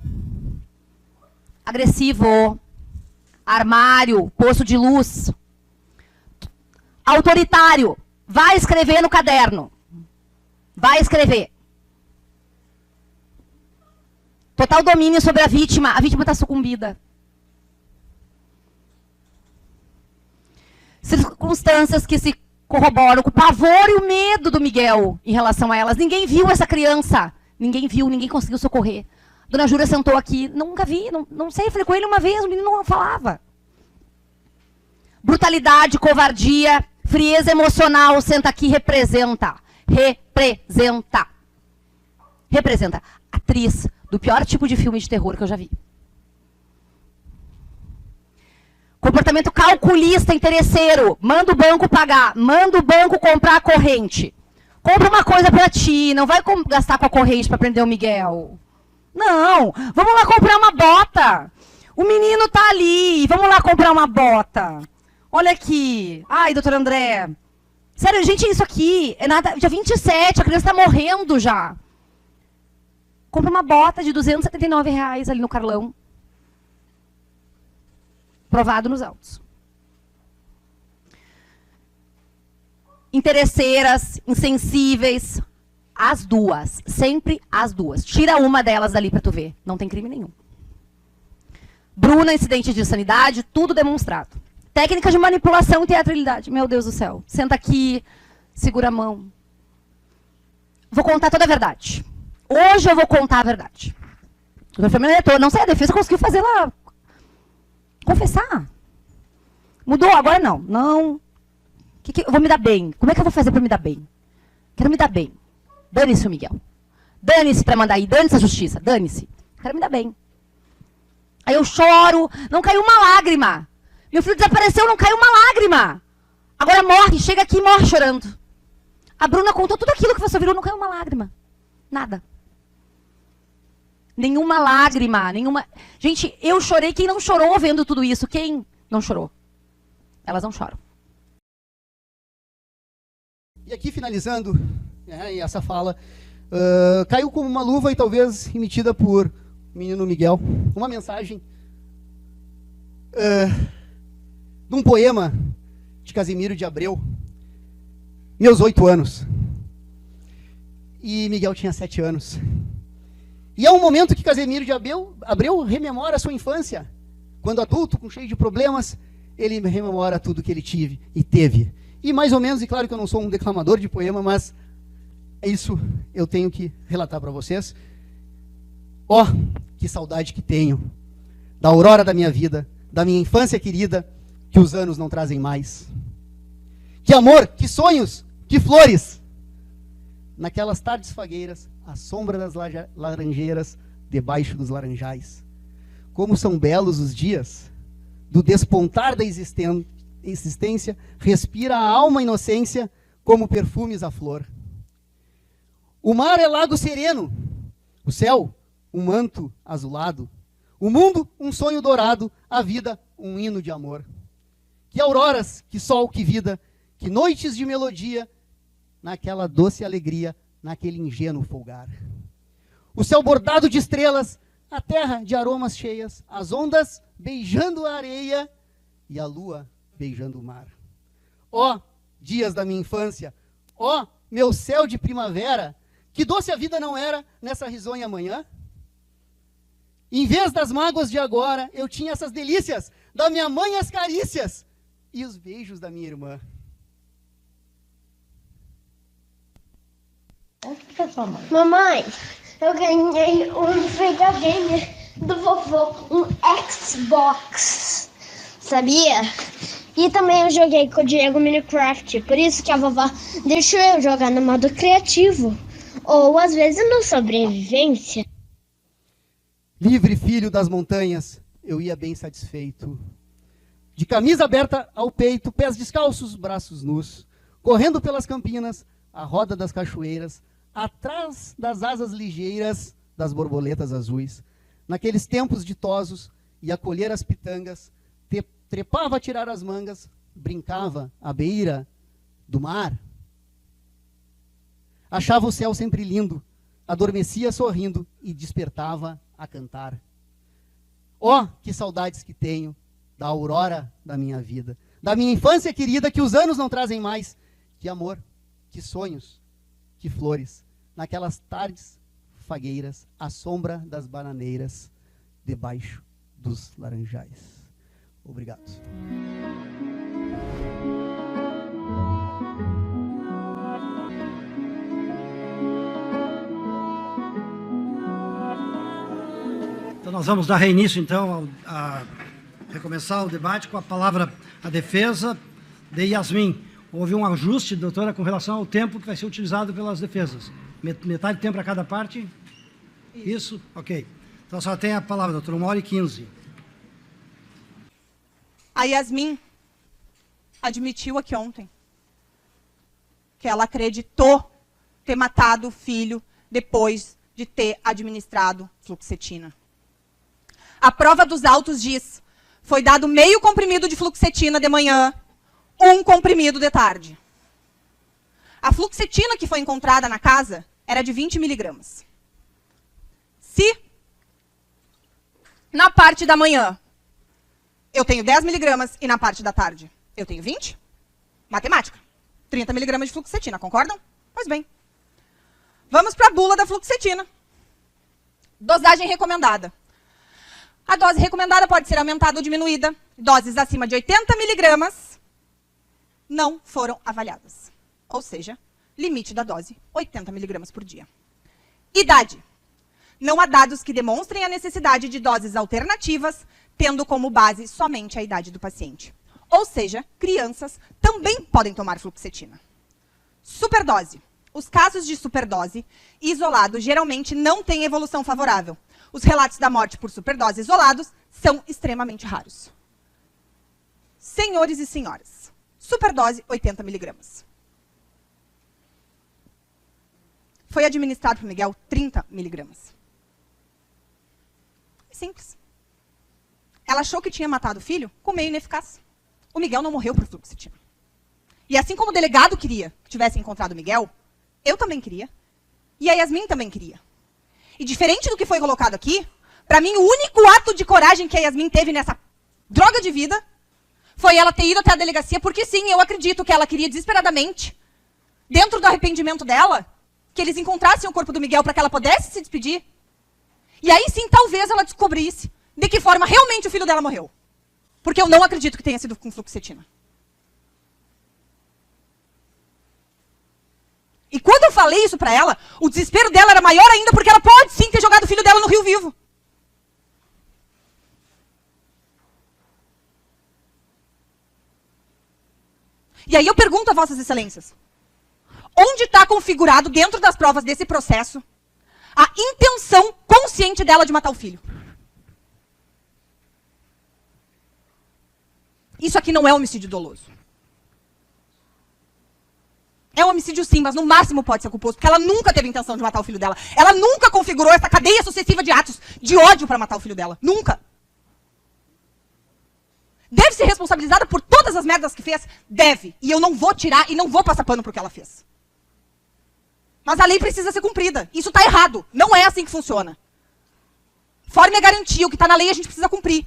Agressivo. Armário, poço de luz. Autoritário. Vai escrever no caderno. Vai escrever. Total domínio sobre a vítima está sucumbida. Circunstâncias que se corroboram com o pavor e o medo do Miguel em relação a elas. Ninguém viu essa criança. Ninguém viu, ninguém conseguiu socorrer. Dona Júlia sentou aqui, nunca vi, não sei, falei com ele uma vez, o menino não falava. Brutalidade, covardia, frieza emocional, senta aqui, representa. Representa. Representa. Atriz do pior tipo de filme de terror que eu já vi. Comportamento calculista, interesseiro. Manda o banco pagar. Manda o banco comprar a corrente. Compra uma coisa pra ti. Não vai gastar com a corrente pra prender o Miguel. Não. Vamos lá comprar uma bota. O menino tá ali. Vamos lá comprar uma bota. Olha aqui. Ai, doutor André. Sério, gente, isso aqui é nada. Dia 27, a criança tá morrendo já. Compra uma bota de R$279 ali no Carlão. Provado nos autos. Interesseiras, insensíveis, as duas. Sempre as duas. Tira uma delas dali pra tu ver. Não tem crime nenhum. Bruna, incidente de insanidade, tudo demonstrado. Técnica de manipulação e teatralidade. Meu Deus do céu. Senta aqui, segura a mão. Vou contar toda a verdade. Hoje eu vou contar a verdade. Não sei, a defesa conseguiu fazer lá. Confessar. Mudou, agora não. Não. Eu vou me dar bem. Como é que eu vou fazer para me dar bem? Quero me dar bem. Dane-se o Miguel. Dane-se para mandar aí. Dane-se a justiça. Dane-se. Quero me dar bem. Aí eu choro. Não caiu uma lágrima. Meu filho desapareceu, não caiu uma lágrima. Agora morre. Chega aqui e morre chorando. A Bruna contou tudo aquilo que você ouviu, não caiu uma lágrima. Nada. Nenhuma lágrima, nenhuma... Gente, eu chorei. Quem não chorou vendo tudo isso? Quem não chorou? Elas não choram. E aqui, finalizando essa fala, caiu como uma luva e talvez emitida por o menino Miguel, uma mensagem de um poema de Casimiro de Abreu, meus 8 anos. E Miguel tinha 7 anos. E é um momento que Casimiro de Abreu rememora a sua infância. Quando adulto, com cheio de problemas, ele rememora tudo que ele teve. E mais ou menos, e claro que eu não sou um declamador de poema, mas é isso eu tenho que relatar para vocês. Ó, que saudade que tenho da aurora da minha vida, da minha infância querida, que os anos não trazem mais. Que amor, que sonhos, que flores! Naquelas tardes fagueiras, à sombra das laranjeiras, debaixo dos laranjais. Como são belos os dias, do despontar da existência, respira a alma inocência, como perfumes a flor. O mar é lago sereno, o céu, um manto azulado, o mundo, um sonho dourado, a vida, um hino de amor. Que auroras, que sol, que vida, que noites de melodia, naquela doce alegria, naquele ingênuo folgar. O céu bordado de estrelas, a terra de aromas cheias, as ondas beijando a areia e a lua beijando o mar. Ó, dias da minha infância, ó, meu céu de primavera, que doce a vida não era nessa risonha manhã? Em vez das mágoas de agora, eu tinha essas delícias da minha mãe, as carícias e os beijos da minha irmã. Mamãe, eu ganhei um videogame do vovô, um Xbox, sabia? E também eu joguei com o Diego Minecraft, por isso que a vovó deixou eu jogar no modo criativo, ou às vezes no sobrevivência. Livre filho das montanhas, eu ia bem satisfeito. De camisa aberta ao peito, pés descalços, braços nus, correndo pelas campinas, a roda das cachoeiras, atrás das asas ligeiras das borboletas azuis. Naqueles tempos ditosos, ia colher as pitangas, trepava a tirar as mangas, brincava à beira do mar. Achava o céu sempre lindo, adormecia sorrindo e despertava a cantar. Oh, que saudades que tenho da aurora da minha vida, da minha infância querida, que os anos não trazem mais. Que amor, que sonhos, que flores, naquelas tardes fagueiras, à sombra das bananeiras, debaixo dos laranjais. Obrigado. Então nós vamos dar reinício, então, a recomeçar o debate com a palavra, a defesa de Yasmin. Houve um ajuste, doutora, com relação ao tempo que vai ser utilizado pelas defesas. Metade do tempo para cada parte? Isso? Ok. Então só tem a palavra, doutora, 1h15. A Yasmin admitiu aqui ontem que ela acreditou ter matado o filho depois de ter administrado fluoxetina. A prova dos autos diz: foi dado meio comprimido de fluoxetina de manhã, 1 comprimido de tarde. A fluoxetina que foi encontrada na casa era de 20 miligramas. Se na parte da manhã eu tenho 10 miligramas e na parte da tarde eu tenho 20, matemática, 30 miligramas de fluoxetina, concordam? Pois bem. Vamos para a bula da fluoxetina. Dosagem recomendada. A dose recomendada pode ser aumentada ou diminuída. Doses acima de 80 miligramas não foram avaliadas. Ou seja, limite da dose, 80 miligramas por dia. Idade. Não há dados que demonstrem a necessidade de doses alternativas, tendo como base somente a idade do paciente. Ou seja, crianças também podem tomar fluoxetina. Superdose. Os casos de superdose isolados geralmente não têm evolução favorável. Os relatos da morte por superdose isolados são extremamente raros. Senhores e senhoras, superdose 80 miligramas. Foi administrado para o Miguel 30 miligramas. Simples. Ela achou que tinha matado o filho com meio ineficaz. O Miguel não morreu por fluoxetina. E assim como o delegado queria que tivesse encontrado o Miguel, eu também queria. E a Yasmin também queria. E diferente do que foi colocado aqui, para mim o único ato de coragem que a Yasmin teve nessa droga de vida foi ela ter ido até a delegacia, porque sim, eu acredito que ela queria desesperadamente, dentro do arrependimento dela, que eles encontrassem o corpo do Miguel para que ela pudesse se despedir. E aí sim, talvez ela descobrisse de que forma realmente o filho dela morreu. Porque eu não acredito que tenha sido com fluoxetina. E quando eu falei isso pra ela, o desespero dela era maior ainda porque ela pode sim ter jogado o filho dela no rio vivo. E aí eu pergunto a vossas excelências, onde está configurado dentro das provas desse processo a intenção consciente dela de matar o filho? Isso aqui não é homicídio doloso. É um homicídio sim, mas no máximo pode ser culposo, porque ela nunca teve intenção de matar o filho dela. Ela nunca configurou essa cadeia sucessiva de atos de ódio para matar o filho dela. Nunca. Deve ser responsabilizada por todas as merdas que fez? Deve. E eu não vou tirar e não vou passar pano pro que ela fez. Mas a lei precisa ser cumprida. Isso está errado. Não é assim que funciona. Forma é garantia. O que está na lei a gente precisa cumprir.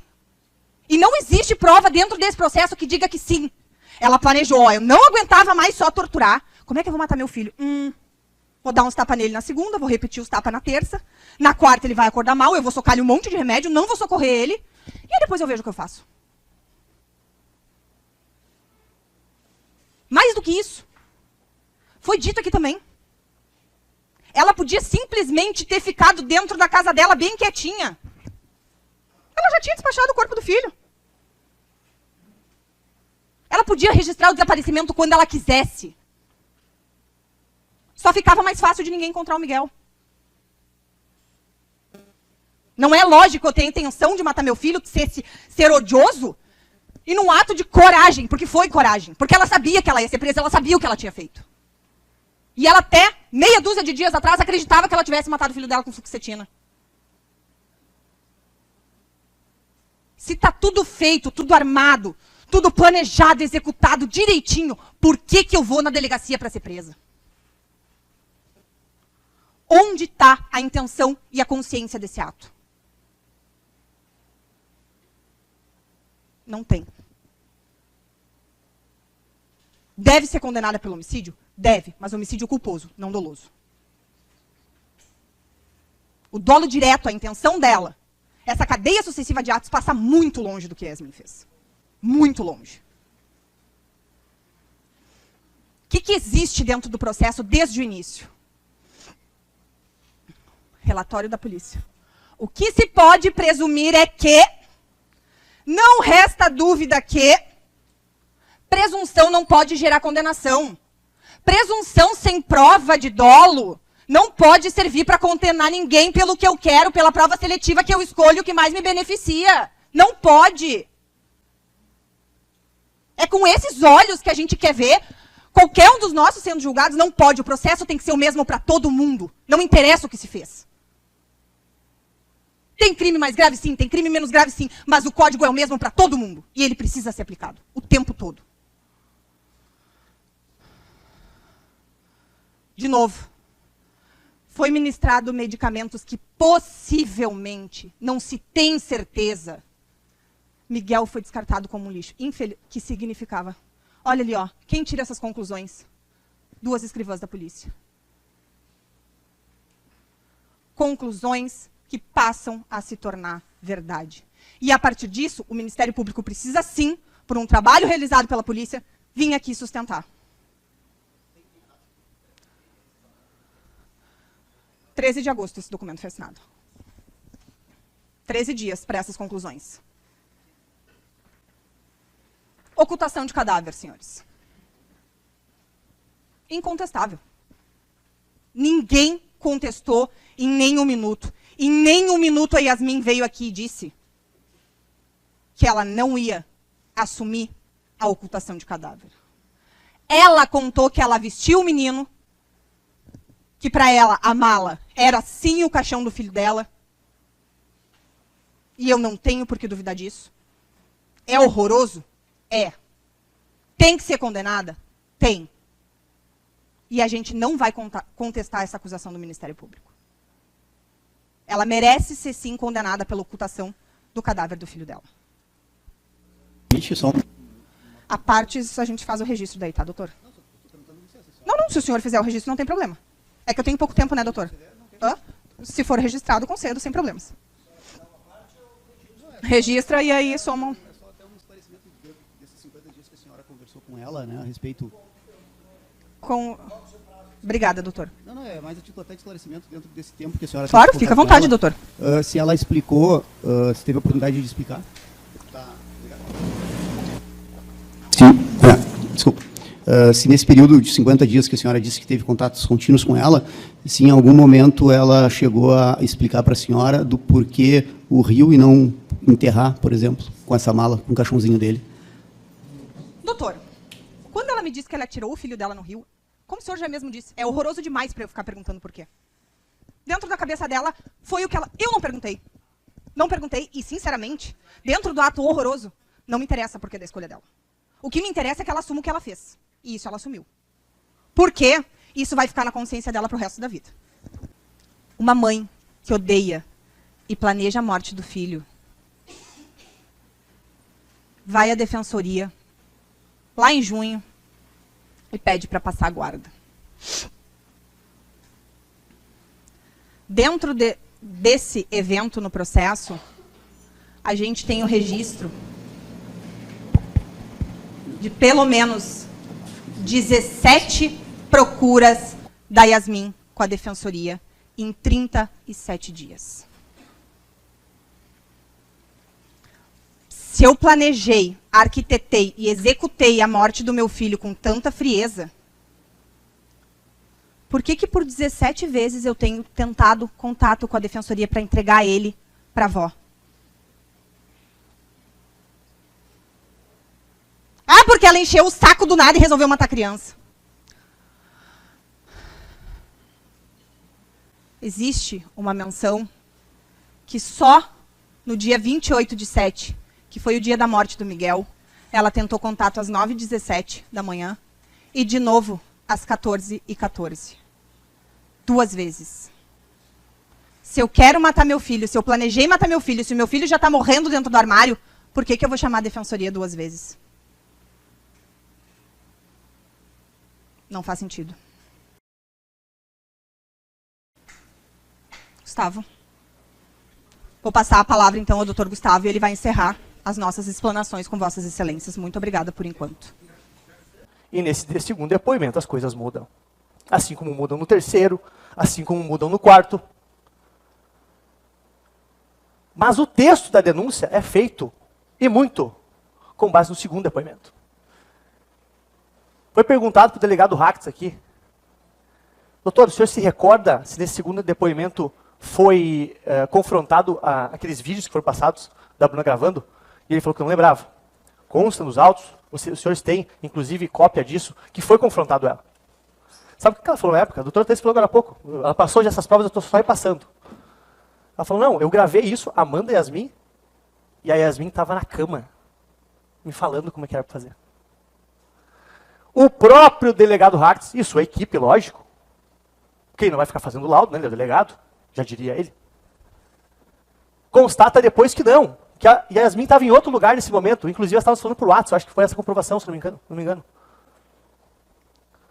E não existe prova dentro desse processo que diga que sim. Ela planejou, ó, eu não aguentava mais só torturar. Como é que eu vou matar meu filho? Vou dar uns tapas nele na segunda, vou repetir os tapas na terça. Na quarta ele vai acordar mal, eu vou socar-lhe um monte de remédio, não vou socorrer ele. E aí depois eu vejo o que eu faço. Mais do que isso, foi dito aqui também. Ela podia simplesmente ter ficado dentro da casa dela bem quietinha. Ela já tinha despachado o corpo do filho. Ela podia registrar o desaparecimento quando ela quisesse. Só ficava mais fácil de ninguém encontrar o Miguel. Não é lógico eu ter a intenção de matar meu filho, ser odioso, e num ato de coragem, porque foi coragem. Porque ela sabia que ela ia ser presa, ela sabia o que ela tinha feito. E ela até meia dúzia de dias atrás acreditava que ela tivesse matado o filho dela com fluoxetina. Se está tudo feito, tudo armado, tudo planejado, executado direitinho, por que eu vou na delegacia para ser presa? Onde está a intenção e a consciência desse ato? Não tem. Deve ser condenada pelo homicídio? Deve, mas homicídio culposo, não doloso. O dolo direto, a intenção dela, essa cadeia sucessiva de atos passa muito longe do que Yasmin fez. Muito longe. O que existe dentro do processo desde o início? Relatório da polícia. O que se pode presumir é que não resta dúvida que presunção não pode gerar condenação. Presunção sem prova de dolo não pode servir para condenar ninguém pelo que eu quero, pela prova seletiva que eu escolho, o que mais me beneficia. Não pode. É com esses olhos que a gente quer ver qualquer um dos nossos sendo julgados. Não pode. O processo tem que ser o mesmo para todo mundo. Não interessa o que se fez. Tem crime mais grave, sim. Tem crime menos grave, sim. Mas o código é o mesmo para todo mundo. E ele precisa ser aplicado o tempo todo. De novo. Foi ministrado medicamentos que possivelmente, não se tem certeza, Miguel foi descartado como um lixo. Que significava? Olha ali, ó. Quem tira essas conclusões? 2 escrivãs da polícia. Conclusões que passam a se tornar verdade. E a partir disso, o Ministério Público precisa sim, por um trabalho realizado pela polícia, vir aqui sustentar. 13 de agosto esse documento foi assinado. 13 dias para essas conclusões. Ocultação de cadáver, senhores. Incontestável. Ninguém contestou em nenhum minuto. Em nenhum minuto a Yasmin veio aqui e disse que ela não ia assumir a ocultação de cadáver. Ela contou que ela vestiu o menino, que para ela a mala era sim o caixão do filho dela. E eu não tenho por que duvidar disso. É horroroso? É. Tem que ser condenada? Tem. E a gente não vai contestar essa acusação do Ministério Público. Ela merece ser sim condenada pela ocultação do cadáver do filho dela. A parte, a gente faz o registro daí, tá, doutor? Não, se o senhor fizer o registro não tem problema. É que eu tenho pouco tempo, né, doutor? Se for registrado, concedo, sem problemas. Registra e aí somam. É só até um esclarecimento desses 50 dias que a senhora conversou com ela, né, a respeito... Obrigada, doutor. Não, é mais a título até de esclarecimento dentro desse tempo que a senhora... Claro, fica à vontade, doutor. Se ela explicou, se teve a oportunidade de explicar. Tá, obrigado. Sim, desculpa. se nesse período de 50 dias que a senhora disse que teve contatos contínuos com ela, se em algum momento ela chegou a explicar para a senhora do porquê o rio e não enterrar, por exemplo, com essa mala, com o caixãozinho dele. Doutor, quando ela me disse que ela tirou o filho dela no rio, como o senhor já mesmo disse, é horroroso demais para eu ficar perguntando por quê. Dentro da cabeça dela, foi o que ela... Eu não perguntei. Não perguntei e, sinceramente, dentro do ato horroroso, não me interessa por que da escolha dela. O que me interessa é que ela assuma o que ela fez. E isso ela assumiu. Por quê? Isso vai ficar na consciência dela pro resto da vida. Uma mãe que odeia e planeja a morte do filho vai à defensoria lá em junho e pede para passar a guarda. Dentro desse evento no processo, a gente tem o registro de pelo menos 17 procuras da Yasmin com a defensoria em 37 dias. Se eu planejei, arquitetei e executei a morte do meu filho com tanta frieza, por que por 17 vezes eu tenho tentado contato com a defensoria para entregar ele para a avó? Ah, porque ela encheu o saco do nada e resolveu matar a criança. Existe uma menção que só no dia 28/7, que foi o dia da morte do Miguel, ela tentou contato às 9h17 da manhã e de novo às 14h14. 2 vezes. Se eu quero matar meu filho, se eu planejei matar meu filho, se o meu filho já está morrendo dentro do armário, por que eu vou chamar a defensoria 2 vezes? Não faz sentido. Gustavo. Vou passar a palavra, então, ao Dr. Gustavo e ele vai encerrar as nossas explanações com vossas excelências. Muito obrigada por enquanto. E nesse segundo depoimento as coisas mudam. Assim como mudam no terceiro, assim como mudam no quarto. Mas o texto da denúncia é feito, e muito, com base no segundo depoimento. Foi perguntado para o delegado Racts aqui, doutor, o senhor se recorda se nesse segundo depoimento foi confrontado aqueles vídeos que foram passados da Bruna gravando? E ele falou que não lembrava. Consta nos autos, os senhores têm, inclusive, cópia disso, que foi confrontado ela. Sabe o que ela falou na época? A doutora até falou agora há pouco. Ela passou já essas provas, eu estou só repassando. Ela falou, não, eu gravei isso, Amanda e Yasmin, e a Yasmin estava na cama, me falando como é que era para fazer. O próprio delegado Racts, e sua equipe, lógico, quem não vai ficar fazendo laudo, né, ele é o delegado, já diria ele, constata depois que não, que a Yasmin estava em outro lugar nesse momento, inclusive ela estava falando por WhatsApp, acho que foi essa comprovação, se não me engano.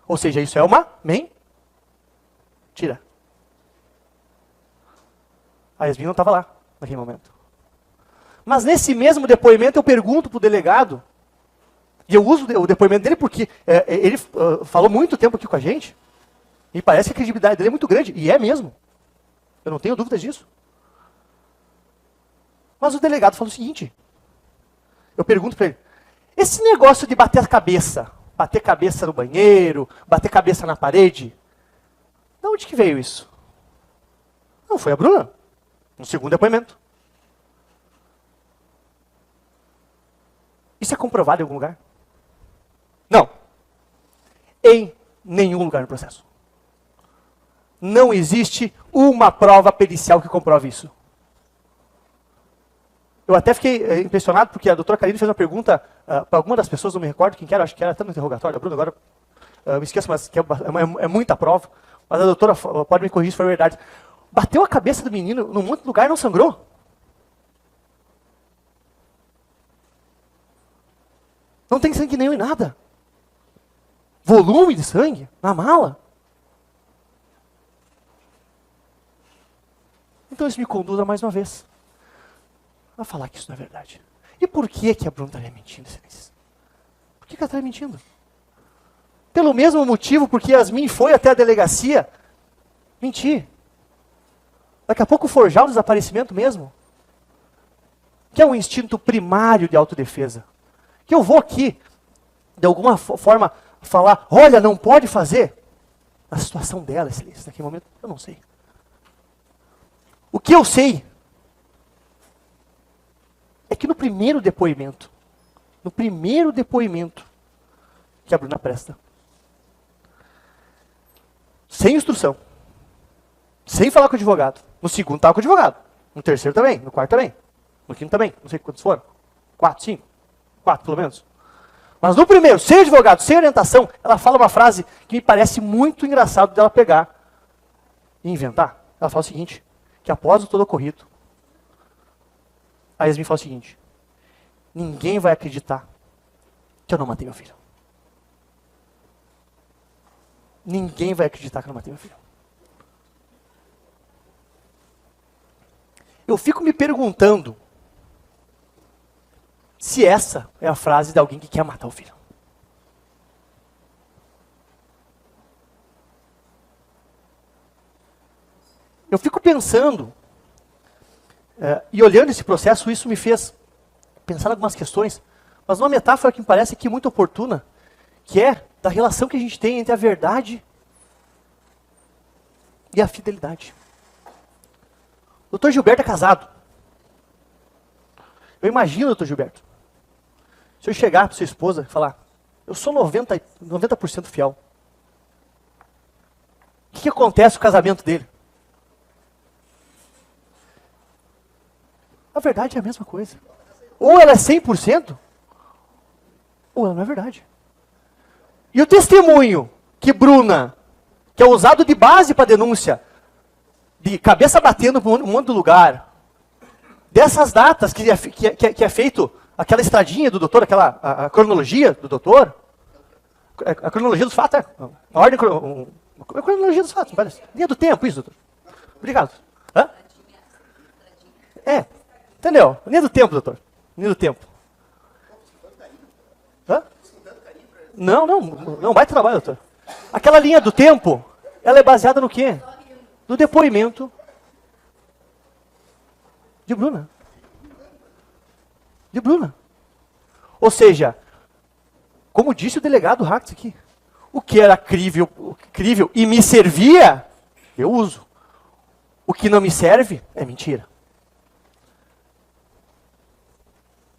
Ou seja, isso é uma mentira. A Yasmin não estava lá, naquele momento. Mas nesse mesmo depoimento eu pergunto para o delegado, e eu uso o depoimento dele porque ele falou muito tempo aqui com a gente, e parece que a credibilidade dele é muito grande, e é mesmo. Eu não tenho dúvidas disso. Mas o delegado falou o seguinte, eu pergunto para ele, esse negócio de bater cabeça no banheiro, bater cabeça na parede, de onde que veio isso? Não, foi a Bruna, no segundo depoimento. Isso é comprovado em algum lugar? Não. Em nenhum lugar no processo. Não existe uma prova pericial que comprove isso. Eu até fiquei impressionado porque a doutora Karine fez uma pergunta para alguma das pessoas, não me recordo quem que era, acho que era até no interrogatório da Bruna, agora me esqueço, mas que é muita prova. Mas a doutora pode me corrigir se for verdade. Bateu a cabeça do menino num monte de lugar e não sangrou. Não tem sangue nenhum em nada. Volume de sangue na mala. Então isso me conduz mais uma vez a falar que isso não é verdade. E por que a Bruna estaria mentindo, excelências? Por que ela estaria mentindo? Pelo mesmo motivo porque Yasmin foi até a delegacia mentir. Daqui a pouco forjar o desaparecimento mesmo. Que é um instinto primário de autodefesa. Que eu vou aqui, de alguma forma, falar, olha, não pode fazer. A situação dela, excelência, naquele momento, eu não sei. O que eu sei é que no primeiro depoimento que a Bruna presta, sem instrução, sem falar com o advogado, no segundo estava com o advogado, no terceiro também, no quarto também, no quinto também, não sei quantos foram, 4, 5, 4 pelo menos. Mas no primeiro, sem advogado, sem orientação, ela fala uma frase que me parece muito engraçado dela pegar e inventar. Ela fala o seguinte, que após o todo ocorrido, a Yasmin fala o seguinte, ninguém vai acreditar que eu não matei meu filho. Ninguém vai acreditar que eu não matei meu filho. Eu fico me perguntando se essa é a frase de alguém que quer matar o filho. Eu fico pensando, e olhando esse processo, isso me fez pensar em algumas questões, mas uma metáfora que me parece aqui muito oportuna, que é da relação que a gente tem entre a verdade e a fidelidade. O Dr. Gilberto é casado. Eu imagino, doutor Gilberto, se eu chegar para sua esposa e falar, eu sou 90% fiel. O que acontece no casamento dele? A verdade é a mesma coisa. Ou ela é 100%, ou ela não é verdade. E o testemunho que Bruna, que é usado de base para denúncia, de cabeça batendo por um monte de lugar, dessas datas que é feito aquela estradinha do doutor, a cronologia do doutor, a cronologia dos fatos, a ordem, a cronologia dos fatos, parece. Linha do tempo, isso, doutor. Obrigado. Hã? Entendeu? Linha do tempo, doutor. Linha do tempo. Hã? Não, vai trabalhar, doutor. Aquela linha do tempo, ela é baseada no quê? No depoimento de Bruna. De Bruna. Ou seja, como disse o delegado Hacks aqui, o que era crível e me servia, eu uso. O que não me serve é mentira.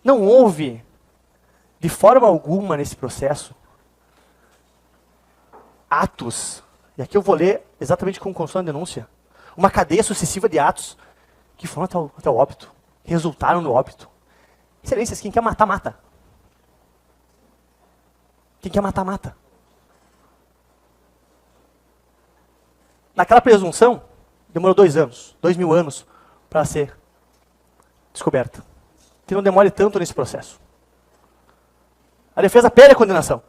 Não houve, de forma alguma nesse processo, atos, e aqui eu vou ler exatamente como constou na denúncia, uma cadeia sucessiva de atos que foram até o óbito, resultaram no óbito. Excelências, quem quer matar, mata. Quem quer matar, mata. Naquela presunção, demorou 2 anos, 2000 anos, para ser descoberta. Que não demore tanto nesse processo. A defesa pede a condenação.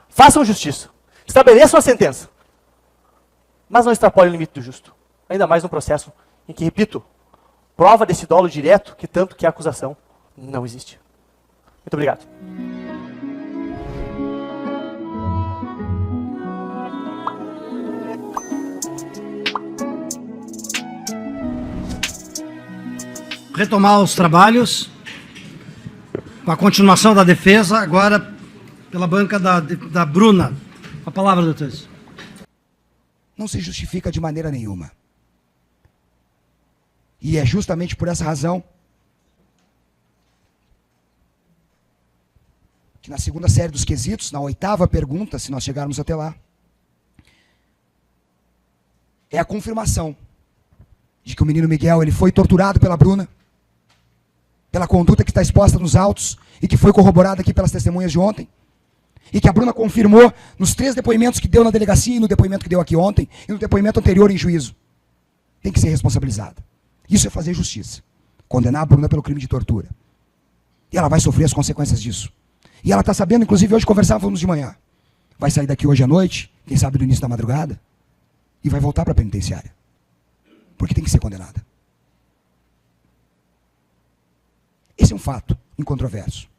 Façam justiça. Estabeleçam a sentença. Mas não extrapolem o limite do justo. Ainda mais num processo em que, repito, prova desse dolo direto que tanto que a acusação não existe. Muito obrigado. Retomar os trabalhos, com a continuação da defesa, agora pela banca da Bruna. A palavra, doutores. Não se justifica de maneira nenhuma. E é justamente por essa razão que na segunda série dos quesitos, na 8ª pergunta, se nós chegarmos até lá, é a confirmação de que o menino Miguel ele foi torturado pela Bruna, pela conduta que está exposta nos autos e que foi corroborada aqui pelas testemunhas de ontem, e que a Bruna confirmou nos 3 depoimentos que deu na delegacia e no depoimento que deu aqui ontem e no depoimento anterior em juízo. Tem que ser responsabilizada. Isso é fazer justiça. Condenar a Bruna pelo crime de tortura. E ela vai sofrer as consequências disso. E ela está sabendo, inclusive hoje conversávamos de manhã. Vai sair daqui hoje à noite, quem sabe no início da madrugada, e vai voltar para a penitenciária. Porque tem que ser condenada. Esse é um fato incontroverso.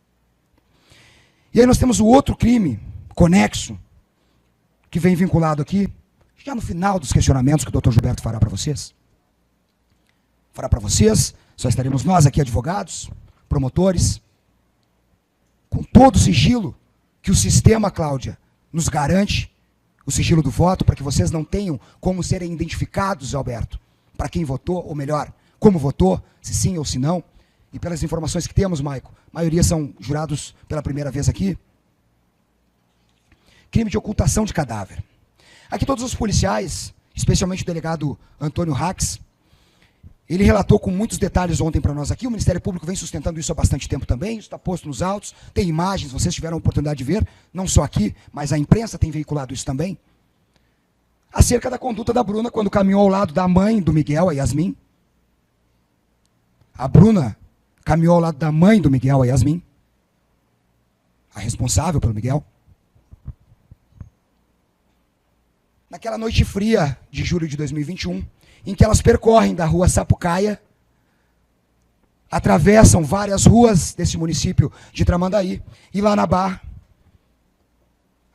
E aí nós temos o outro crime conexo, que vem vinculado aqui, já no final dos questionamentos que o Dr. Gilberto fará para vocês. Fará para vocês, só estaremos nós aqui, advogados, promotores, com todo o sigilo que o sistema, Cláudia, nos garante o sigilo do voto para que vocês não tenham como serem identificados, Alberto, para quem votou, ou melhor, como votou, se sim ou se não. E pelas informações que temos, Maico, a maioria são jurados pela primeira vez aqui. Crime de ocultação de cadáver. Aqui todos os policiais, especialmente o delegado Antônio Rax, ele relatou com muitos detalhes ontem para nós aqui. O Ministério Público vem sustentando isso há bastante tempo também. Isso está posto nos autos. Tem imagens, vocês tiveram a oportunidade de ver, não só aqui, mas a imprensa tem veiculado isso também. Acerca da conduta da Bruna quando caminhou ao lado da mãe do Miguel, a Yasmin. A Bruna caminhou ao lado da mãe do Miguel, a Yasmin, a responsável pelo Miguel. Naquela noite fria de julho de 2021, em que elas percorrem da rua Sapucaia, atravessam várias ruas desse município de Tramandaí, e lá na Barra,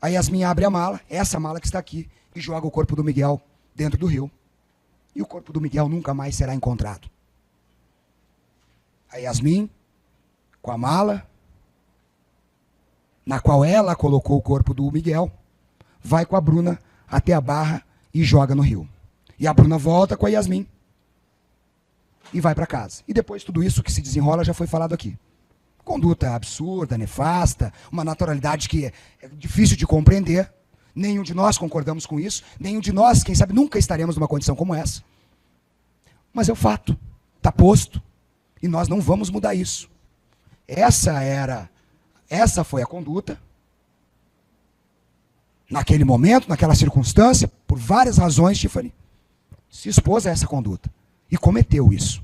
a Yasmin abre a mala, essa mala que está aqui, e joga o corpo do Miguel dentro do rio. E o corpo do Miguel nunca mais será encontrado. A Yasmin, com a mala, na qual ela colocou o corpo do Miguel, vai com a Bruna até a Barra e joga no rio. E a Bruna volta com a Yasmin e vai para casa. E depois tudo isso que se desenrola já foi falado aqui. Conduta absurda, nefasta, uma naturalidade que é difícil de compreender. Nenhum de nós concordamos com isso. Nenhum de nós, quem sabe, nunca estaremos numa condição como essa. Mas é o fato. Está posto. E nós não vamos mudar isso. Essa foi a conduta. Naquele momento, naquela circunstância, por várias razões, Tiffany se expôs a essa conduta e cometeu isso.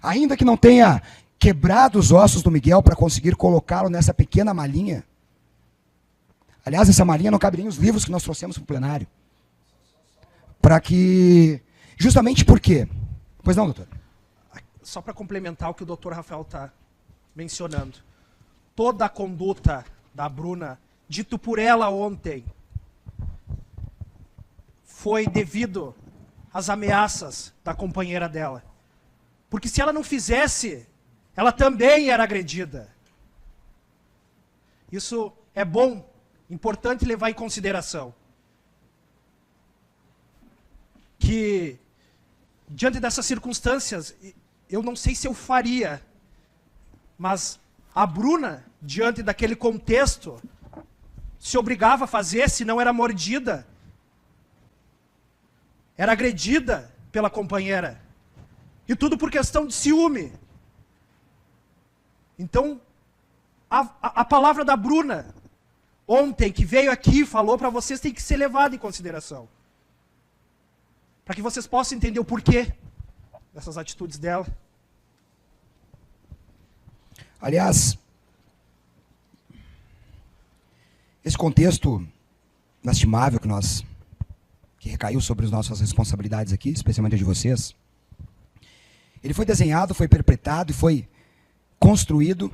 Ainda que não tenha quebrado os ossos do Miguel para conseguir colocá-lo nessa pequena malinha. Aliás, essa malinha não cabe nem os livros que nós trouxemos para o plenário. Para que... Justamente por quê? Pois não, doutor? Só para complementar o que o doutor Rafael está mencionando. Toda a conduta da Bruna, dito por ela ontem, foi devido às ameaças da companheira dela. Porque se ela não fizesse, ela também era agredida. Isso é bom, importante levar em consideração. Que, diante dessas circunstâncias, eu não sei se eu faria, mas a Bruna, diante daquele contexto, se obrigava a fazer, se não era mordida, era agredida pela companheira. E tudo por questão de ciúme. Então, a palavra da Bruna, ontem, que veio aqui e falou para vocês, tem que ser levada em consideração. Para que vocês possam entender o porquê dessas atitudes dela. Aliás, esse contexto lastimável que recaiu sobre as nossas responsabilidades aqui, especialmente a de vocês, ele foi desenhado, foi perpetrado e foi construído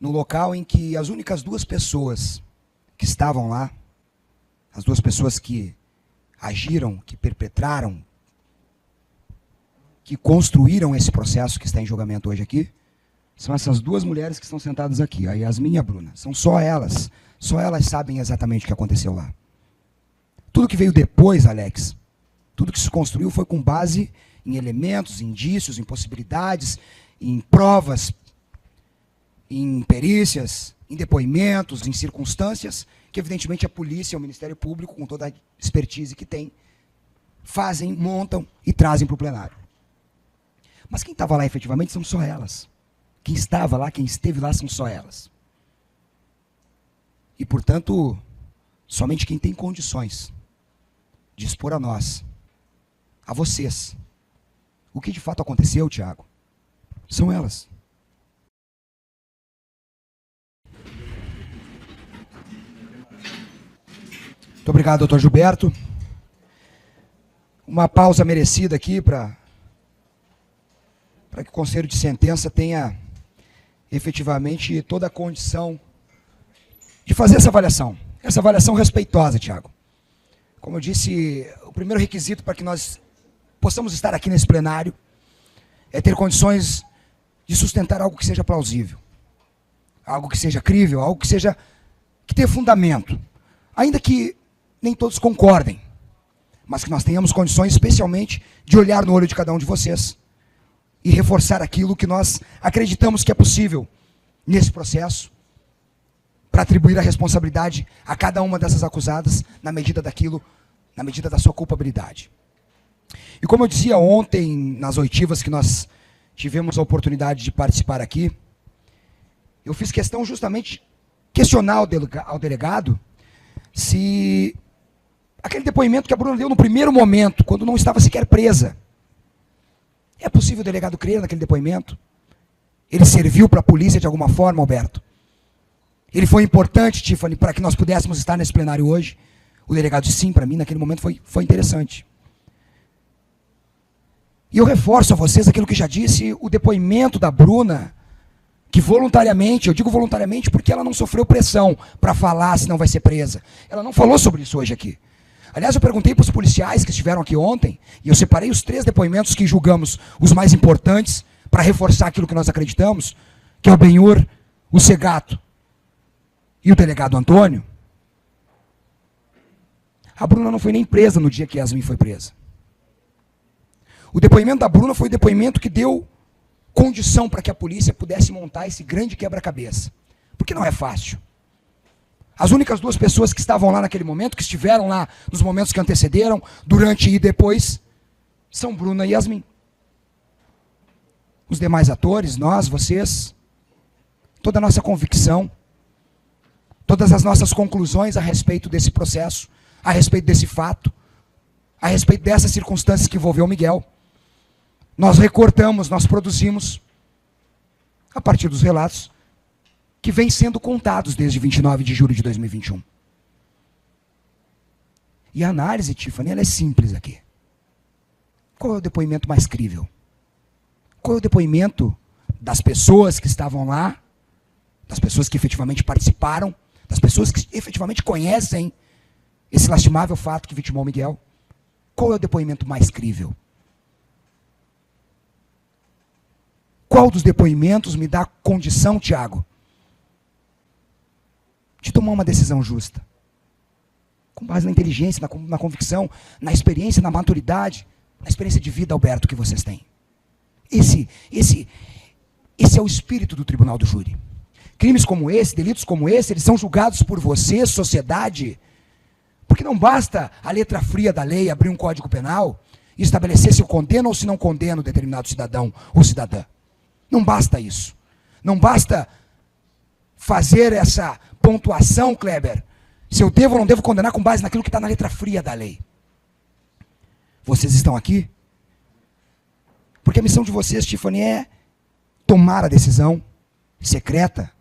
no local em que as únicas duas pessoas que estavam lá, as duas pessoas que agiram, que perpetraram, que construíram esse processo que está em julgamento hoje aqui, são essas duas mulheres que estão sentadas aqui, a Yasmin e a Bruna. São só elas sabem exatamente o que aconteceu lá. Tudo que veio depois, Alex, tudo que se construiu foi com base em elementos, indícios, em possibilidades, em provas, em perícias, em depoimentos, em circunstâncias, que evidentemente a polícia e o Ministério Público, com toda a expertise que tem, fazem, montam e trazem para o plenário. Mas quem estava lá efetivamente são só elas. Quem estava lá, quem esteve lá são só elas. E, portanto, somente quem tem condições de expor a nós, a vocês, o que de fato aconteceu, Tiago, são elas. Muito obrigado, doutor Gilberto. Uma pausa merecida aqui para que o Conselho de Sentença tenha efetivamente toda a condição de fazer essa avaliação respeitosa, Tiago. Como eu disse, o primeiro requisito para que nós possamos estar aqui nesse plenário é ter condições de sustentar algo que seja plausível, algo que seja crível, algo que tenha fundamento. ainda que nem todos concordem, mas que nós tenhamos condições, especialmente, de olhar no olho de cada um de vocês e reforçar aquilo que nós acreditamos que é possível nesse processo, para atribuir a responsabilidade a cada uma dessas acusadas na medida daquilo, na medida da sua culpabilidade. E como eu dizia ontem, nas oitivas que nós tivemos a oportunidade de participar aqui, eu fiz questão justamente de questionar ao delegado se aquele depoimento que a Bruna deu no primeiro momento, quando não estava sequer presa, é possível o delegado crer naquele depoimento? Ele serviu para a polícia de alguma forma, Alberto? Ele foi importante, Tiffany, para que nós pudéssemos estar nesse plenário hoje? O delegado disse sim, para mim, naquele momento foi interessante. E eu reforço a vocês aquilo que já disse, o depoimento da Bruna, que voluntariamente, eu digo voluntariamente porque ela não sofreu pressão para falar se não vai ser presa. Ela não falou sobre isso hoje aqui. Aliás, eu perguntei para os policiais que estiveram aqui ontem, e eu separei os 3 depoimentos que julgamos os mais importantes, para reforçar aquilo que nós acreditamos, que é o Benhur, o Segato e o delegado Antônio. A Bruna não foi nem presa no dia que Yasmin foi presa. O depoimento da Bruna foi o depoimento que deu condição para que a polícia pudesse montar esse grande quebra-cabeça. Porque não é fácil. As únicas 2 pessoas que estavam lá naquele momento, que estiveram lá nos momentos que antecederam, durante e depois, são Bruna e Yasmin. Os demais atores, nós, vocês, toda a nossa convicção, todas as nossas conclusões a respeito desse processo, a respeito desse fato, a respeito dessas circunstâncias que envolveu o Miguel, nós recortamos, nós produzimos, a partir dos relatos, que vêm sendo contados desde 29 de julho de 2021. E a análise, Tiffany, ela é simples aqui. Qual é o depoimento mais crível? Qual é o depoimento das pessoas que estavam lá, das pessoas que efetivamente participaram, das pessoas que efetivamente conhecem esse lastimável fato que vitimou o Miguel? Qual é o depoimento mais crível? Qual dos depoimentos me dá condição, Tiago, de tomar uma decisão justa? Com base na inteligência, na convicção, na experiência, na maturidade, na experiência de vida, Alberto, que vocês têm. Esse é o espírito do tribunal do júri. Crimes como esse, delitos como esse, eles são julgados por você, sociedade, porque não basta a letra fria da lei abrir um código penal e estabelecer se eu condeno ou se não condeno determinado cidadão ou cidadã. Não basta isso. Não basta fazer essa pontuação, Kleber, se eu devo ou não devo condenar com base naquilo que está na letra fria da lei. Vocês estão aqui porque a missão de vocês, Tiffany, é tomar a decisão secreta,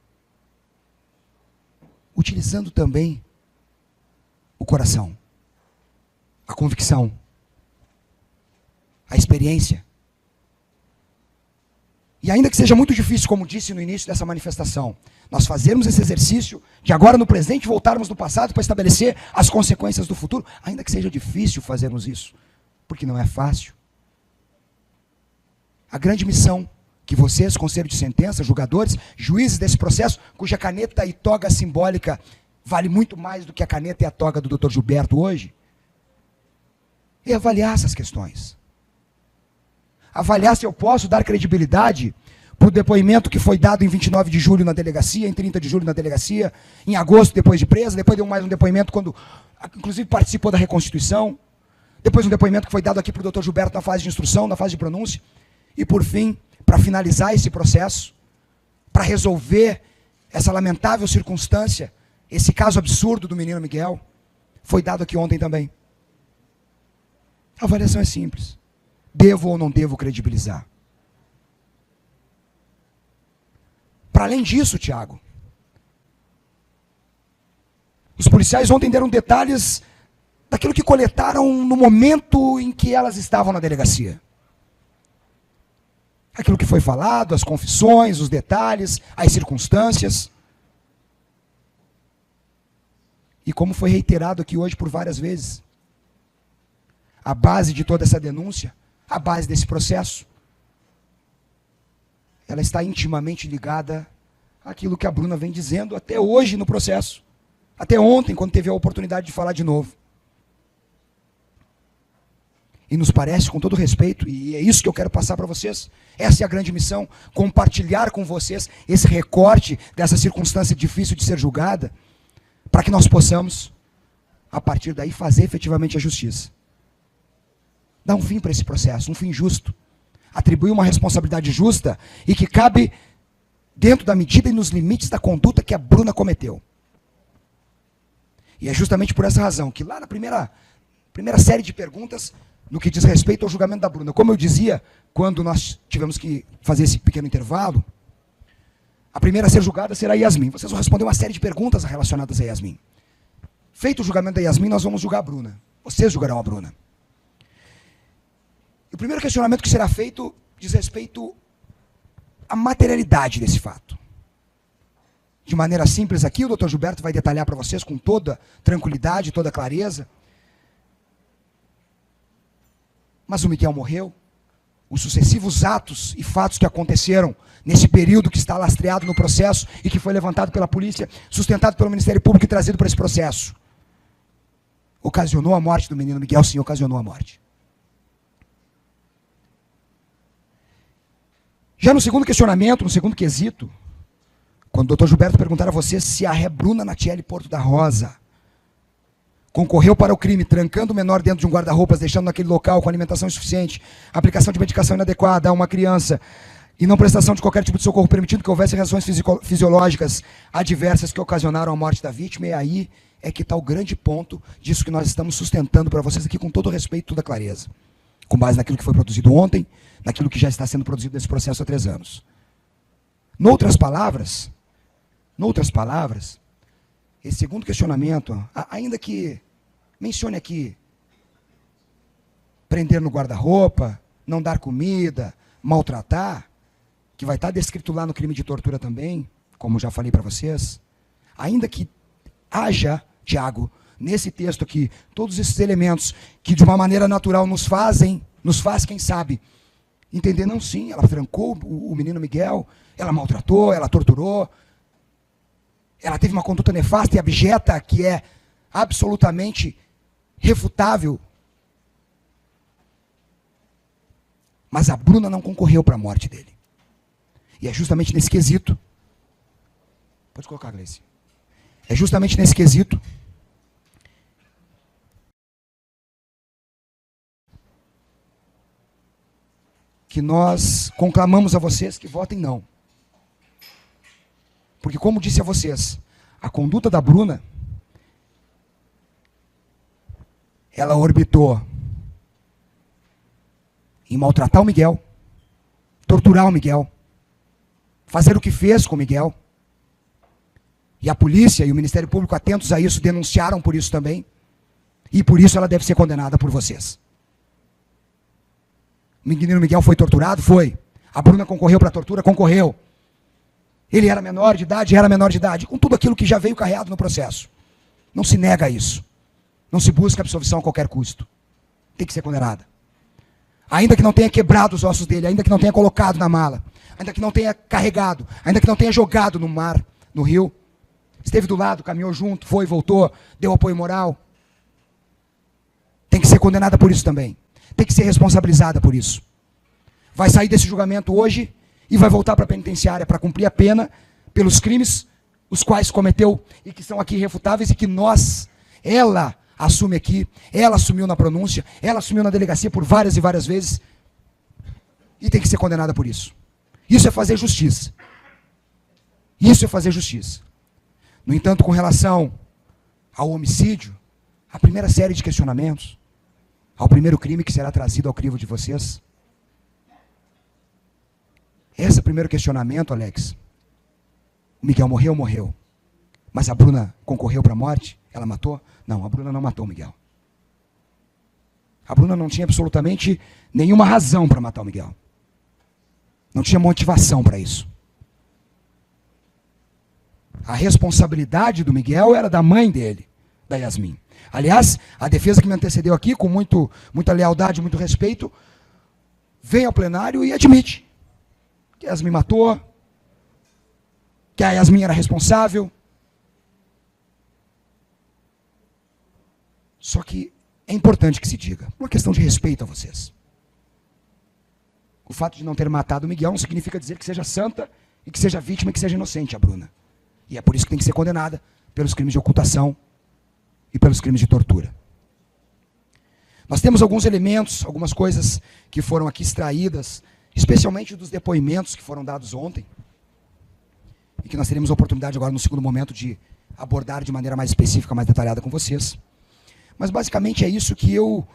utilizando também o coração, a convicção, a experiência. E ainda que seja muito difícil, como disse no início dessa manifestação, nós fazermos esse exercício de agora no presente voltarmos no passado para estabelecer as consequências do futuro, ainda que seja difícil fazermos isso, porque não é fácil. A grande missão que vocês, conselho de sentença, julgadores, juízes desse processo, cuja caneta e toga simbólica vale muito mais do que a caneta e a toga do Dr. Gilberto hoje, é avaliar essas questões. Avaliar se eu posso dar credibilidade para o depoimento que foi dado em 29 de julho na delegacia, em 30 de julho na delegacia, em agosto depois de presa, depois deu mais um depoimento quando, inclusive, participou da reconstituição, depois um depoimento que foi dado aqui para o Dr. Gilberto na fase de instrução, na fase de pronúncia, e por fim, para finalizar esse processo, para resolver essa lamentável circunstância, esse caso absurdo do menino Miguel, foi dado aqui ontem também. A avaliação é simples. Devo ou não devo credibilizar? Para além disso, Tiago, os policiais ontem deram detalhes daquilo que coletaram no momento em que elas estavam na delegacia. Aquilo que foi falado, as confissões, os detalhes, as circunstâncias. E como foi reiterado aqui hoje por várias vezes, a base de toda essa denúncia, a base desse processo, ela está intimamente ligada àquilo que a Bruna vem dizendo até hoje no processo. Até ontem, quando teve a oportunidade de falar de novo. E nos parece, com todo respeito, e é isso que eu quero passar para vocês, essa é a grande missão, compartilhar com vocês esse recorte dessa circunstância difícil de ser julgada, para que nós possamos, a partir daí, fazer efetivamente a justiça. Dar um fim para esse processo, um fim justo. Atribuir uma responsabilidade justa e que cabe dentro da medida e nos limites da conduta que a Bruna cometeu. E é justamente por essa razão que lá na primeira série de perguntas, no que diz respeito ao julgamento da Bruna, como eu dizia, quando nós tivemos que fazer esse pequeno intervalo, a primeira a ser julgada será a Yasmin. Vocês vão responder uma série de perguntas relacionadas a Yasmin. Feito o julgamento da Yasmin, nós vamos julgar a Bruna. Vocês julgarão a Bruna. E o primeiro questionamento que será feito diz respeito à materialidade desse fato. De maneira simples aqui, o Dr. Gilberto vai detalhar para vocês com toda tranquilidade, toda clareza. Mas o Miguel morreu. Os sucessivos atos e fatos que aconteceram nesse período que está lastreado no processo e que foi levantado pela polícia, sustentado pelo Ministério Público e trazido para esse processo, ocasionou a morte do menino Miguel, sim, ocasionou a morte. Já no segundo questionamento, no segundo quesito, quando o Dr. Gilberto perguntar a você se a ré Bruna Natiele Porto da Rosa concorreu para o crime, trancando o menor dentro de um guarda-roupas, deixando naquele local com alimentação insuficiente, aplicação de medicação inadequada a uma criança e não prestação de qualquer tipo de socorro permitindo que houvesse reações fisiológicas adversas que ocasionaram a morte da vítima, e aí é que está o grande ponto disso que nós estamos sustentando para vocês aqui com todo o respeito e toda a clareza, com base naquilo que foi produzido ontem, naquilo que já está sendo produzido nesse processo há 3 anos. Noutras palavras, esse segundo questionamento, ainda que mencione aqui prender no guarda-roupa, não dar comida, maltratar, que vai estar descrito lá no crime de tortura também, como já falei para vocês, ainda que haja, Tiago, nesse texto aqui, todos esses elementos que de uma maneira natural nos faz, quem sabe, entender, não, sim, ela trancou o menino Miguel, ela maltratou, ela torturou, ela teve uma conduta nefasta e abjeta que é absolutamente refutável. Mas a Bruna não concorreu para a morte dele. E é justamente nesse quesito. Pode colocar, Gleice. É justamente nesse quesito que nós conclamamos a vocês que votem não. Porque, como disse a vocês, a conduta da Bruna, ela orbitou em maltratar o Miguel, torturar o Miguel, fazer o que fez com o Miguel. E a polícia e o Ministério Público, atentos a isso, denunciaram por isso também. E por isso ela deve ser condenada por vocês. O menino Miguel foi torturado? Foi. A Bruna concorreu para a tortura? Concorreu. Ele era menor de idade, com tudo aquilo que já veio carreado no processo. Não se nega a isso. Não se busca absolvição a qualquer custo. Tem que ser condenada. Ainda que não tenha quebrado os ossos dele, ainda que não tenha colocado na mala, ainda que não tenha carregado, ainda que não tenha jogado no mar, no rio, esteve do lado, caminhou junto, foi, voltou, deu apoio moral. Tem que ser condenada por isso também. Tem que ser responsabilizada por isso. Vai sair desse julgamento hoje e vai voltar para a penitenciária para cumprir a pena pelos crimes os quais cometeu e que são aqui irrefutáveis e que ela assume aqui, ela assumiu na pronúncia, ela assumiu na delegacia por várias e várias vezes e tem que ser condenada por isso. Isso é fazer justiça. Isso é fazer justiça. No entanto, com relação ao homicídio, a primeira série de questionamentos, ao primeiro crime que será trazido ao crivo de vocês, esse primeiro questionamento, Alex, o Miguel morreu. Mas a Bruna concorreu para a morte? Ela matou? Não, a Bruna não matou o Miguel. A Bruna não tinha absolutamente nenhuma razão para matar o Miguel. Não tinha motivação para isso. A responsabilidade do Miguel era da mãe dele, da Yasmin. Aliás, a defesa que me antecedeu aqui, com muita lealdade, muito respeito, vem ao plenário e admite que a Yasmin matou, que a Yasmin era responsável. Só que é importante que se diga, uma questão de respeito a vocês. O fato de não ter matado o Miguel não significa dizer que seja santa e que seja vítima e que seja inocente a Bruna. E é por isso que tem que ser condenada pelos crimes de ocultação e pelos crimes de tortura. Nós temos alguns elementos, algumas coisas que foram aqui extraídas, especialmente dos depoimentos que foram dados ontem, e que nós teremos a oportunidade agora, no segundo momento, de abordar de maneira mais específica, mais detalhada com vocês. Mas basicamente é isso que eu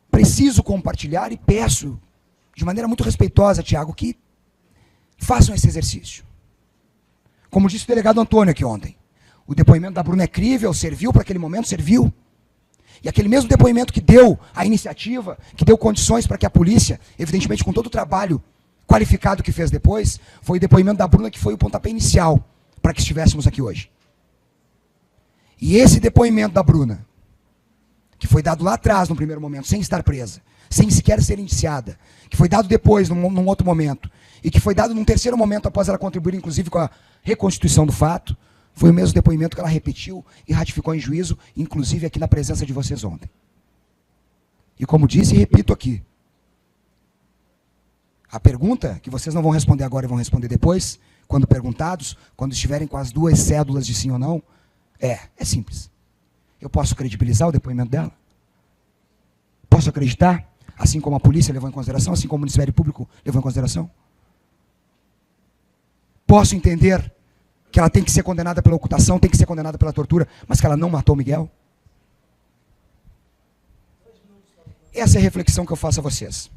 preciso compartilhar e peço, de maneira muito respeitosa, Tiago, que façam esse exercício. Como disse o delegado Antônio aqui ontem, o depoimento da Bruna é crível, serviu para aquele momento, serviu. E aquele mesmo depoimento que deu a iniciativa, que deu condições para que a polícia, evidentemente com todo o trabalho qualificado que fez depois, foi o depoimento da Bruna que foi o pontapé inicial para que estivéssemos aqui hoje. E esse depoimento da Bruna, que foi dado lá atrás, no primeiro momento, sem estar presa, sem sequer ser indiciada, que foi dado depois, num outro momento, e que foi dado num terceiro momento, após ela contribuir, inclusive, com a reconstituição do fato, foi o mesmo depoimento que ela repetiu e ratificou em juízo, inclusive aqui na presença de vocês ontem. E como disse e repito aqui, a pergunta que vocês não vão responder agora e vão responder depois, quando perguntados, quando estiverem com as duas cédulas de sim ou não, é simples. Eu posso credibilizar o depoimento dela? Posso acreditar? Assim como a polícia levou em consideração, assim como o Ministério Público levou em consideração? Posso entender que ela tem que ser condenada pela ocultação, tem que ser condenada pela tortura, mas que ela não matou o Miguel? Essa é a reflexão que eu faço a vocês.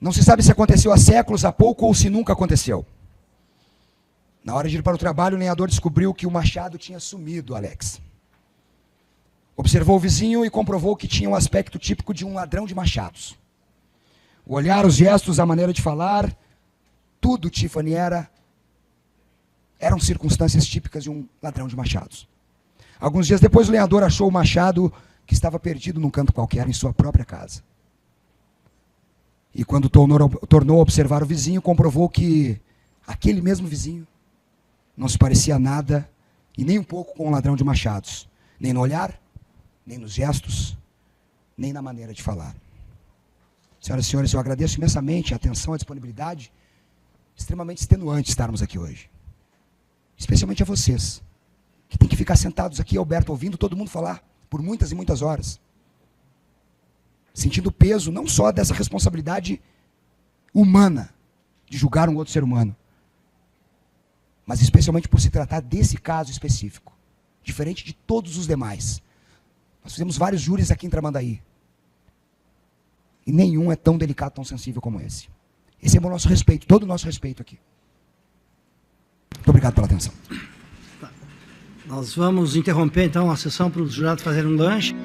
Não se sabe se aconteceu há séculos, há pouco, ou se nunca aconteceu. Na hora de ir para o trabalho, o lenhador descobriu que o machado tinha sumido, Alex. Observou o vizinho e comprovou que tinha um aspecto típico de um ladrão de machados. O olhar, os gestos, a maneira de falar, tudo, Tiffany, eram circunstâncias típicas de um ladrão de machados. Alguns dias depois, o lenhador achou o machado que estava perdido num canto qualquer em sua própria casa. E quando tornou a observar o vizinho, comprovou que aquele mesmo vizinho não se parecia nada, e nem um pouco, com um ladrão de machados. Nem no olhar, nem nos gestos, nem na maneira de falar. Senhoras e senhores, eu agradeço imensamente a atenção, a disponibilidade, extremamente extenuante estarmos aqui hoje. Especialmente a vocês, que tem que ficar sentados aqui, Alberto, ouvindo todo mundo falar, por muitas e muitas horas. Sentindo o peso, não só dessa responsabilidade humana, de julgar um outro ser humano, mas especialmente por se tratar desse caso específico, diferente de todos os demais. Nós fizemos vários júris aqui em Tramandaí, e nenhum é tão delicado, tão sensível como esse. Esse é o nosso respeito, todo o nosso respeito aqui. Muito obrigado pela atenção. Nós vamos interromper, então, a sessão para os jurados fazerem um lanche.